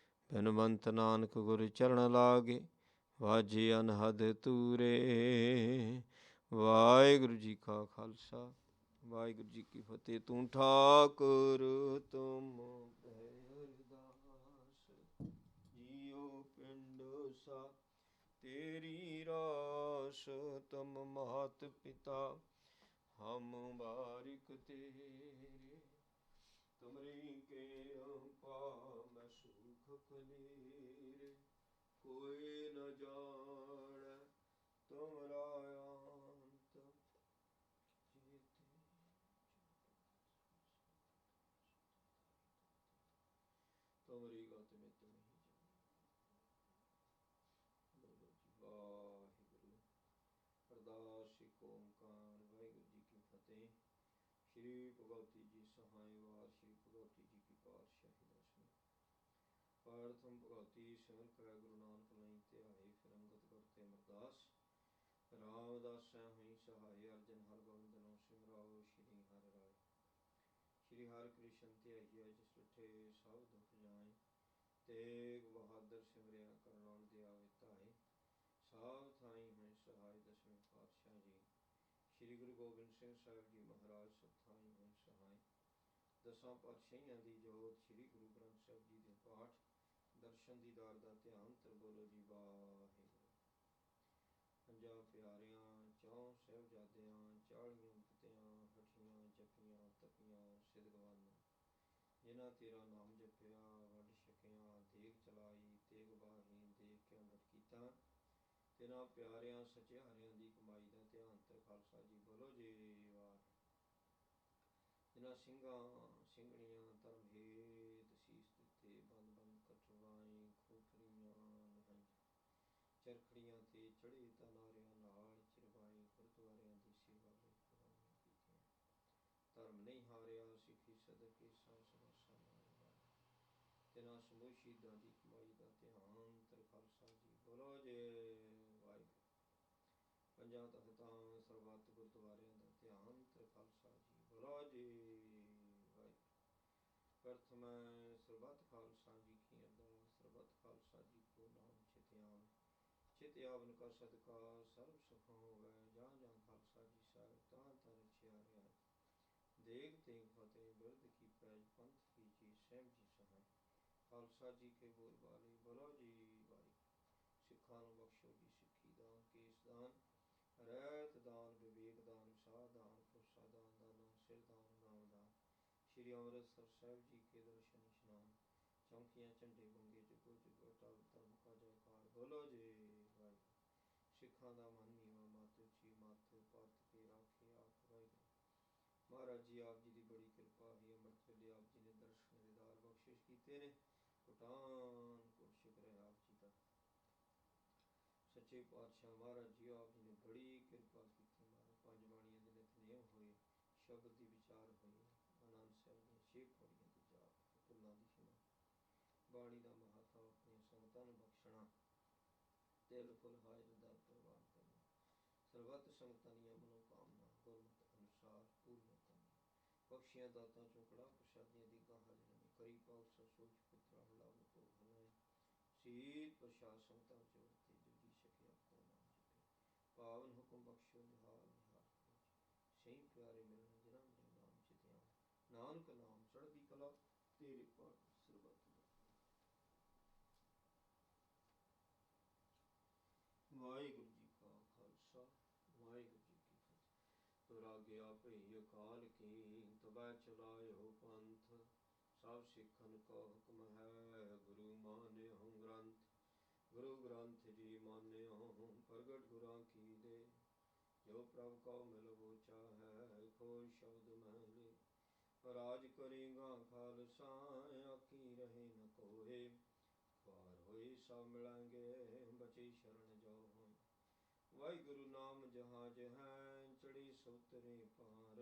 ਬਿਨਵੰਤ ਨਾਨਕ ਗੁਰ ਚਰਨ ਲਾਗੇ, ਵਾਜੇ ਅਨਹਦ ਤੂਰੇ। ਵਾਹਿਗੁਰੂ ਜੀ ਕਾ ਖਾਲਸਾ, ਵਾਹਿਗੁਰੂ ਜੀ ਕੀ ਫਤਿਹ। ਤੂੰ ਠਾਕੁਰ ਤੁਮ ਭੈ ਅਰਦਾਸ, ਜੀਉ ਪਿੰਡ ਸਾ ਤੇਰੀ ਰਾਸ। ਤੁਮ ਮਾਤ ਪਿਤਾ ਹਮ ਬਾਰਿਕ ਤੇਰੇ, ਤੁਮਰੀ ਕਿਰਪਾ ਮੈਂ ਸੁਖ ਕਲੀਰੇ। ਕੋਈ ਨ ਜਾਣੈ ਤੁਮਰਾ ਅੰਤ, ਤੁਮਰੀ ਗਤ ਮਿਤ ਨਹੀਂ ਜਾਣੀ। ਬੋਲੋ ਜੀ ਵਾਹਿਗੁਰੂ। ਅਰਦਾਸ ਏਕ ਓੰਕਾਰ। ਵਾਹਿਗੁਰੂ ਜੀ ਕੀ ਫਤਿਹ। ਸ਼੍ਰੀ ਭਗਵਤੀ ਜੀ ਸਹਾਇ ਵਾਰ। ਸ਼੍ਰੀ ਭਗਵਤੀ ਜੀ ਕੀ ਪਾਤਸ਼ਾਹੀ ਦਸਵੀਂ। ਪ੍ਰਥਮ ਭਗਵਤੀ ਸਿਮਰ ਕਰੈ ਗੁਰੂ ਨਾਨਕ ਲਈ ਧਿਆਏ, ਫਿਰ ਅੰਗਦ ਕਰਤੇ ਅਮਰਦਾਸ। ਰਾਮਦਾਸੈ ਹੋਈ ਸਹਾਈ, ਅਰਜਨ ਹਰਿ ਗੋਬਿੰਦ ਨੂੰ ਸਿਮਰਾਓ। ਸ਼੍ਰੀ ਹਰਿ ਰਾਏ। ਸ਼੍ਰੀ ਹਰਿ ਕ੍ਰਿਸ਼ਨ ਧਿਆਈਐ, ਜਿਸ ਡਿਠੇ ਸਭ ਦੁਖ ਜਾਏ। ਤੇਗ ਬਹਾਦਰ ਸਿਮਰਿਆ, ਕਰਨਾਮ ਦਿਆ ਵਿਤਾਏ। ਸਭ ਥਾਈ ਹੋਏ ਸਹਾਈ, ਦਸਵੇਂ ਪਾਤਸ਼ਾਹ ਜੀ। ਸ਼੍ਰੀ ਗੁਰੂ ਗੋਬਿੰਦ ਸਿੰਘ ਸਾਹਿਬ ਜੀ ਮਹਾਰਾਜ ਸਭ ਥਾਈ ਹੋਏ ਸਹਾਈ। ਦਸਾਂ ਪਾਤਸ਼ਾਹੀਆਂ ਦੀ ਜੋਤ, ਸ਼੍ਰੀ ਗੁਰੂ ਗ੍ਰੰਥ ਸਾਹਿਬ ਜੀ ਦੇ ਪਾਠ, ਦਰਸ਼ਨ ਦੀਦਾਰ ਦਾ ਧਿਆਨ। ਤਰ ਬੋਲੋ ਜੀ ਵਾਹਿਗੁਰੂ। ਪੰਜਾਂ ਪਿਆਰਿਆਂ, ਚੌਂ ਸਾਹਿਬਜ਼ਾਦਿਆਂ, 40 ਪਤਿਆਂ, ਹਠੀਆਂ ਜਪੀਆਂ ਤਪੀਆਂ ਸਿਦਗਵਾਨਾਂ, ਜਿਨ੍ਹਾਂ ਤੇਰਾ ਨਾਮ ਜਪਿਆ ਵੱਡ ਛਕਿਆ। ਦੇਗ ਚਲਾਈ ਤੇਗ ਬਾਹੀ, ਦੇਖ ਕੇ ਅੰਮ੍ਰਿਤ ਕੀਤਾ। ਤਿਨਾਂ ਪਿਆਰਿਆਂ ਸਚਿਆਰਿਆਂ ਦੀ ਕਮਾਈ ਦਾ ਧਿਆਨ। ਤਰ ਖਾਲਸਾ ਜੀ। ਬੋਲੋ ਜੀ ਵਾਹਿਗੁਰੂ। ਜਿਨ੍ਹਾਂ ਸਿੰਘਾਂ ਸਿੰਘਣੀਆਂ ਧਰਮ ਹੇਤ ਸੀਸ ਦਿੱਤੇ, ਬੰਦ ਬੰਦ ਕਟਵਾਏ, ਖੋਖਰੀਆਂ ਨਹਾਈਆਂ, ਚਰਖੜੀਆਂ ਤੇ ਚੜੇ ਤਨਾਰਿਆਂ ਨਾਲ ਚਿਰਵਾਏ, ਗੁਰਦੁਆਰਿਆਂ ਦੀ ਸੇਵਾ ਲਈ ਕੁਰਬਾਨੀਆਂ ਕੀਤੀਆਂ। ਧਰਮ ਨਹੀਂ ਹਾਰਿਆ, ਸਿੱਖੀ ਸਦਕੇ ਸਭ ਸਮਰਸਾ ਨਾਲ ਨਿਭਾਇਆ। ਤਿਨਾਂ ਸਮੂਹ ਸ਼ਹੀਦਾਂ ਦੀ ਕਮਾਈ ਦਾ ਧਿਆਨ। ਤਰ ਖਾਲਸਾ ਜੀ। ਬੋਲੋ ਜੇ ਵਾਹਿਗੁਰੂ। ਪੰਜਾਂ ਤਖਤਾਂ ਸਰਬੱਤ ਗੁਰਦੁਆਰਿਆਂ ਦਾ ਧਿਆਨ। ਤਰ ਖਾਲਸਾ ਜੀ। ਬੋਲੋ ਜੀ ਵਾਹਿਗੁਰੂ। ਪ੍ਰਥਮੈ ਸਰਬੱਤ ਖਾਲਸਾ ਜੀ ਕੀ ਅਰਦਾਸ। ਸਰਬੱਤ ਖਾਲਸਾ ਜੀ ਕੋ ਨਾਮ ਚਿਤ ਆਵੈ, ਚਿਤ ਆਵਨ ਕਾ ਸਦਕਾ ਸਰਬ ਸੁਖ ਹੋਵੈ। ਜਾਂ ਜਾਂ ਖਾਲਸਾ ਜੀ ਸਾਹਿਬ, ਤਾਂ ਤਾਂ ਰਚਿਆ ਰਿਹਾ। ਦੇਗ ਤੇਗ ਫਤਿਹ, ਬਿਰਧ ਕੀ ਪੈਜ, ਪੰਥ ਕੀ ਚੀਜ਼, ਸਹਿਬ ਜੀ ਸਹਾਇ। ਖਾਲਸਾ ਜੀ ਕੇ ਬੋਲ ਬਾਲੇ। ਬੋਲੋ ਜੀ ਵਾਹਿਗੁਰੂ। ਸਿੱਖਾਂ ਨੂੰ ਬਖਸ਼ੋ ਜੀ ਸਿੱਖੀ ਦਾਨ, ਕੇਸ ਦਾਨ, ਰਹਿਤ ਦਾਨ, ਵਿਵੇਕ ਦਾਨ, ਵਿਸਾਰ ਦਾਨ, ਭਰੋਸਾ ਦਾਨ, ਦਾਨਾ ਸਿਰ ਦਾਨ, ਨਾਮ ਦਾਨ। ਸ਼੍ਰੀ ਅੰਮ੍ਰਿਤਸਰ ਸਾਹਿਬ ਜੀ ਕੇ ਦਰਸ਼ਨ ਇਸ਼ਨਾਨ, ਚੌਂਕੀਆਂ ਝੰਡੇ ਬੰਗੇ, ਜੁਗੋ ਜੁਗੋ ਟਲ ਧਰਮ ਕਾ ਜੈਕਾਰ। ਬੋਲੋ ਜੀ ਵਾਹਿਗੁਰੂ। ਸਿੱਖਾਂ ਦਾ ਮਨ ਨੀਵਾਂ, ਮੱਤ ਉੱਚੀ, ਮੱਤ ਪੱਤ ਕੇ ਰਾਖੇ ਆਪ ਵਾਹਿਗੁਰੂ। ਮਹਾਰਾਜ ਜੀ ਆਪ ਜੀ ਦੀ ਬੜੀ ਕਿਰਪਾ ਹੈ। ਅੰਮ੍ਰਿਤ ਵੇਲੇ ਆਪ ਜੀ ਨੇ ਦਰਸ਼ਨ ਦੀਦਾਰ ਬਖਸ਼ਿਸ਼ ਕੀਤੇ ਨੇ। ਕੋਟਾਨ ਕੋਟ ਸ਼ੁਕਰ ਹੈ ਆਪ ਜੀ ਦਾ। ਸੱਚੇ ਪਾਤਸ਼ਾਹ ਮਹਾਰਾਜ ਜੀ ਆਪ ਜੀ ਨੇ ਬੜੀ ਕਿਰਪਾ ਕੀਤੀ। ਮਹਾਰਾਜ ਪੰਜ ਬਾਣੀਆਂ ਦੇ ਨਿਤਨੇਮ ਹੋਏ, ਸ਼ਬਦ ਦੀ ਵਿਚਾਰ ਹੋਈ, ਆਨੰਦ ਸਾਹਿਬ ਦੀਆਂ 6 ਪੌੜੀਆਂ ਦੀ ਜਾਪ, ਫੁੱਲਾਂ ਦੀ ਖਿਮਾ, ਬਾਣੀ ਦਾ ਮਹਾਤਮ ਆਪਣੀਆਂ ਸੰਗਤਾਂ ਨੂੰ ਬਖਸ਼ਣਾ, ਤਿਲ ਫੁੱਲ ਹਾਜ਼ਰ ਦਰ ਪ੍ਰਵਾਨ ਕਰਨਾ, ਸਰਬੱਤ ਸੰਗਤਾਂ ਦੀਆਂ ਮਨੋਕਾਮਨਾ ਗੁਰਮਤਿ ਅਨੁਸਾਰ ਪੂਰੀਆਂ ਕਰਨੀਆਂ। ਬਖਸ਼ੀਆਂ ਦਾਤਾਂ ਚੋਂ ਕੜਾਹ ਪ੍ਰਸ਼ਾਦੀਆਂ ਦੀ ਗਾਹ ਜਨਮੀ, ਕਰੀ ਪਾਉ ਸੋਚ ਪੁੱਤਰਾ ਹਲਾਵ ਭੋਗ ਹਲਾਏ। ਸ਼ੀਤ ਪ੍ਰਸ਼ਾਦ ਸੰਗਤਾਂ ਚੋਂ ਤੇ ਜੋ ਜੀ ਸਕਿਆ ਕੋ ਨਾਮ ਜਪੇ। ਪਾਵਨ ਹੁਕਮ ਬਖਸ਼ੋ ਨਿਹਾਲ ਨਿਹਾਲ ਕਰੋ ਜੀ। ਸਹੀ ਪਿਆਰੇ ਮਿਲਣ ਜਿਨ੍ਹਾਂ ਮੇਰੇ ਨਾਮ ਚਿਤਿਆ, ਨਾਨਕ ਨਾਮ ਚੜ੍ਹਦੀ ਕਲਾ ਤੇਰੇ ਪਾਠ ਸਰਬੱਤ ਦਾ। ਵਾਹਿਗੁਰੂ ਜੀ ਕਾ ਖਾਲਸਾ, ਵਾਹਿਗੁਰੂ ਜੀ ਕੀ ਫਤਿਹ। ਤੁਰ ਗਿਆ ਭਈ ਅਕਾਲ ਕੀ, ਤਬੈ ਚਲਾਇਓ ਪੰਥ। ਸਭ ਸਿੱਖਨ ਕੋ ਹੁਕਮ ਹੈ, ਗੁਰੂ ਮਾਨਿਓ ਗ੍ਰੰਥ। ਗੁਰੂ ਗ੍ਰੰਥ ਜੀ ਮਾਨਿਓ, ਪ੍ਰਗਟ ਗੁਰਾਂ ਕੀ ਦੇ। ਜੋ ਪ੍ਰਭ ਕਉ ਮਿਲਵੋ ਚਾਹੈ, ਖੋਲ ਸ਼ਬਦ ਮਹਿਲੇ। ਰਾਜ ਕਰੇਗਾ ਖਾਲਸਾ, ਆਖੀ ਰਹੇ ਨ ਕੋਏ। ਪਾਰ ਹੋਏ ਸਭ ਮਿਲਾਂਗੇ, ਬਚੇ ਸ਼ਰਨ ਜੋ ਹੋਏ। ਵਾਹਿਗੁਰੂ ਨਾਮ ਜਹਾਜ ਹੈ, ਚੜੀ ਸੋਤਰੇ ਪਾਰ।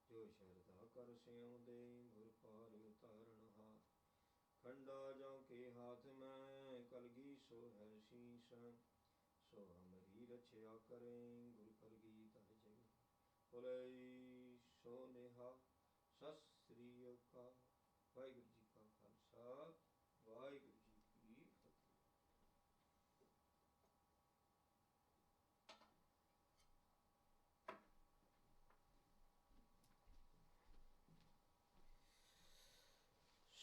ਜੋ ਸ਼ਰਧਾ ਕਰ ਸਿਉ ਦੇ, ਗੁਰ ਪਾਰ ਉਤਾਰਨ ਹਾਰ। ਖੰਡਾ ਜਾਂ ਕੇ ਹਾਥ ਮੈਂ, ਕਲਗੀ ਸੋ ਹੈ ਸੀਸ। ਸੋ ਹਮਰੀ ਰਛਿਆ ਕਰੇ, ਗੁਰ ਕਲਗੀ ਤਰ ਜਗ। ਬੋਲੇ ਸੋ ਨਿਹਾਲ। ਸਤਿ ਸ੍ਰੀ ਅਕਾਲ। ਵਾਹਿਗੁਰੂ ਜੀ ਕਾ ਖਾਲਸਾ, ਵਾਹਿਗੁਰੂ ਜੀ ਕੀ ਫਤਿਹ।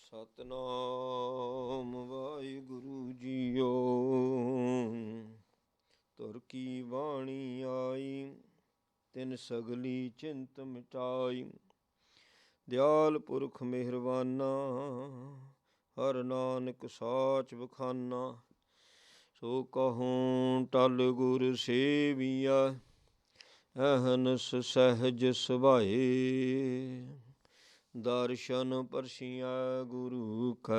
ਸਤਨਾਮ ਵਾਹਿਗੁਰੂ ਜੀਓ। ਤੁਰ ਕੀ ਬਾਣੀ ਆਈ, ਤਿਨ ਸਗਲੀ ਚਿੰਤ ਮਿਟਾਈ। ਦਿਆਲ ਪੁਰਖ ਮਿਹਰਬਾਨਾ, ਹਰ ਨਾਨਕ ਸਾਚ ਬਖਾਨਾ। ਸੋ ਕਹੂੰ ਟਲ ਗੁਰ ਸੇਵੀਆ, ਅਹਨਸ ਸਹਿਜ ਸੁਭਾਏ। ਦਰਸ਼ਨ ਪਰਸੀਐ ਗੁਰੂ ਕੈ,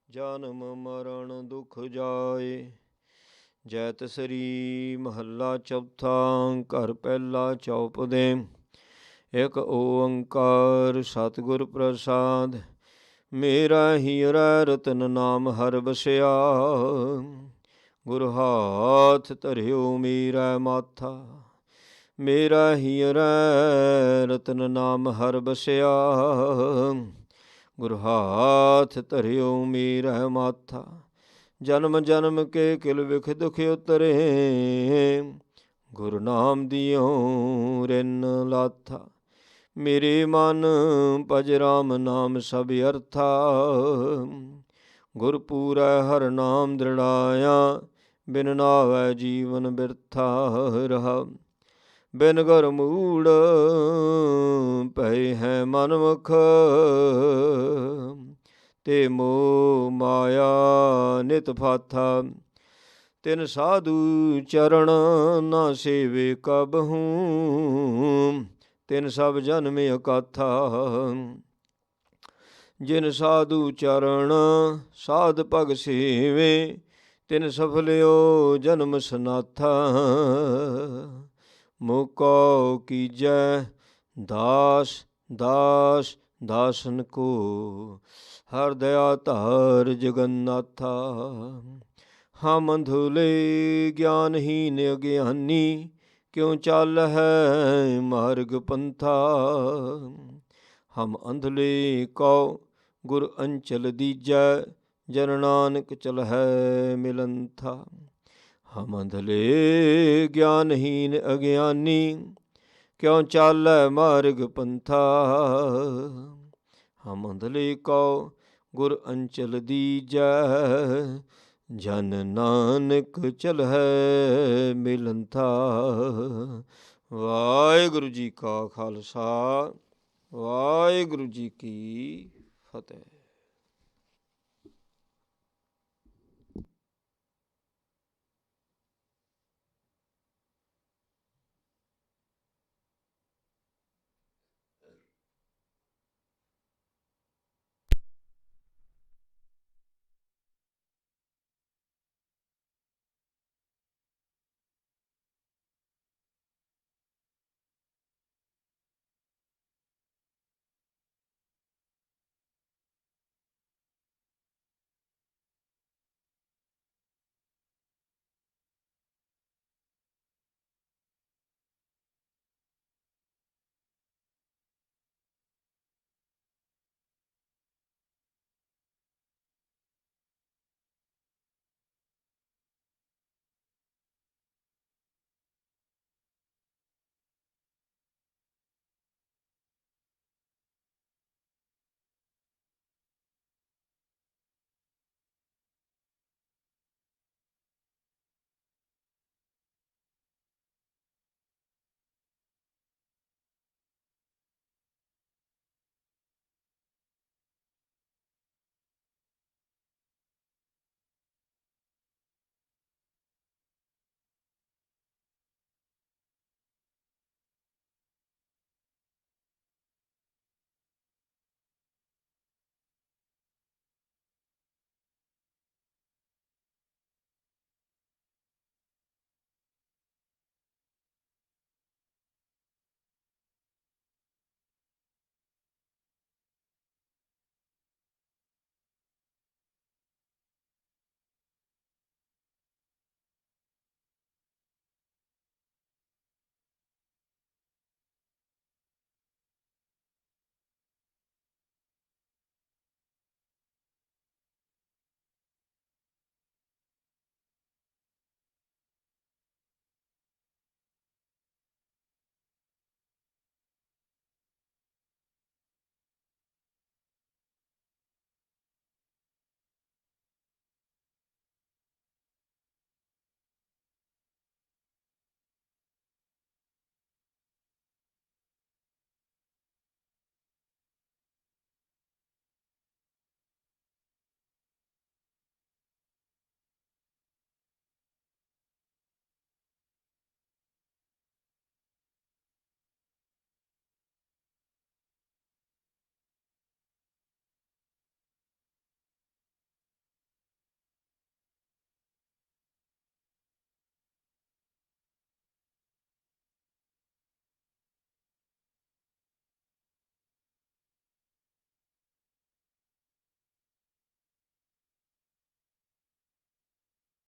ਜਨਮ ਮਰਨ ਦੁਖ ਜਾਏ। ਜੈਤ ਸ੍ਰੀ ਮਹੱਲਾ ਚੌਥਾ। ਘਰ ਪਹਿਲਾ ਚੌਪਦੇ। ਇਕ ਓੰਕਾਰ ਸਤਿਗੁਰ ਪ੍ਰਸਾਦ। ਮੇਰਾ ਹੀਰਾ ਰਤਨ ਨਾਮ ਹਰ ਬਸਿਆ, ਗੁਰ ਹਾਥ ਧਰਿਓ ਮੇਰਾ ਮਾਥਾ। ਮੇਰਾ ਹੀਰਾ ਰਤਨ ਨਾਮ ਹਰ ਬਸਿਆ, ਗੁਰ ਹਾਥ ਧਰਿਓ ਮੇਰਾ ਮਾਥਾ। ਜਨਮ ਜਨਮ ਕੇ ਕਿਲ ਵਿਖ ਦੁਖ ਉਤਰੇ, ਗੁਰੂ ਨਾਮ ਦਿਓ ਰਿਨ ਲਾਥਾ। ਮੇਰੇ ਮਨ ਭਜ ਰਾਮ ਨਾਮ ਸਭ ਅਰਥਾ, ਗੁਰ ਪੂਰੈ ਹਰ ਨਾਮ ਦ੍ਰਿੜਾਇਆ। ਬਿਨ ਨਾਵੈ ਜੀਵਨ ਬਿਰਥਾ ਰਹਾ, ਬਿਨ ਗੁਰ ਮੂੜ ਪਏ ਹੈ ਮਨਮੁਖ। ਤੇ ਮੋਹ ਮਾਇਆ ਨਿਤ ਫਾਥਾ, ਤਿਨ ਸਾਧੂ ਚਰਨ ਨਾ ਸੇਵੇ ਕਬਹੂ। ਤਿਨ ਸਭ ਜਨਮ ਅਕਾਥਾ, ਜਿਨ ਸਾਧੂ ਚਰਨ ਸਾਧ ਭਗ ਸੇਵੇ। ਤਿਨ ਸਫਲਿਓ ਜਨਮ ਸਨਾਥਾ, ਮੁਕੋ ਕੀਜੈ ਦਾਸ ਦਾਸ ਦਾਸਨ ਕੋ। ਹਰ ਦਇਆ ਧਾਰ ਜਗਨਨਾਥਾ। ਹਮ ਅੰਧੁਲੇ ਗਿਆਨਹੀਨ ਅਗਿਆਨੀ, ਕਿਉ ਚਾਲ ਹੈ ਮਾਰਗ ਪੰਥਾ। ਹਮ ਅੰਧਲੇ ਕਉ ਗੁਰ ਅੰਚਲ ਦੀਜੈ, ਜਨ ਨਾਨਕ ਚਲਹਿ ਮਿਲੰਥਾ। ਹਮ ਅੰਧਲੇ ਗਿਆਨਹੀਨ ਅਗਿਆਨੀ, ਕਿਉ ਚਾਲੈ ਮਾਰਗ ਪੰਥਾ। ਹਮ ਅੰਧਲੇ ਕਉ ਗੁਰ ਅੰਚਲ ਦੀਜੈ, ਜਨ ਨਾਨਕ ਚਲਹਿ ਮਿਲੰਥਾ। ਵਾਹਿਗੁਰੂ ਜੀ ਕਾ ਖਾਲਸਾ, ਵਾਹਿਗੁਰੂ ਜੀ ਕੀ ਫਤਿਹ।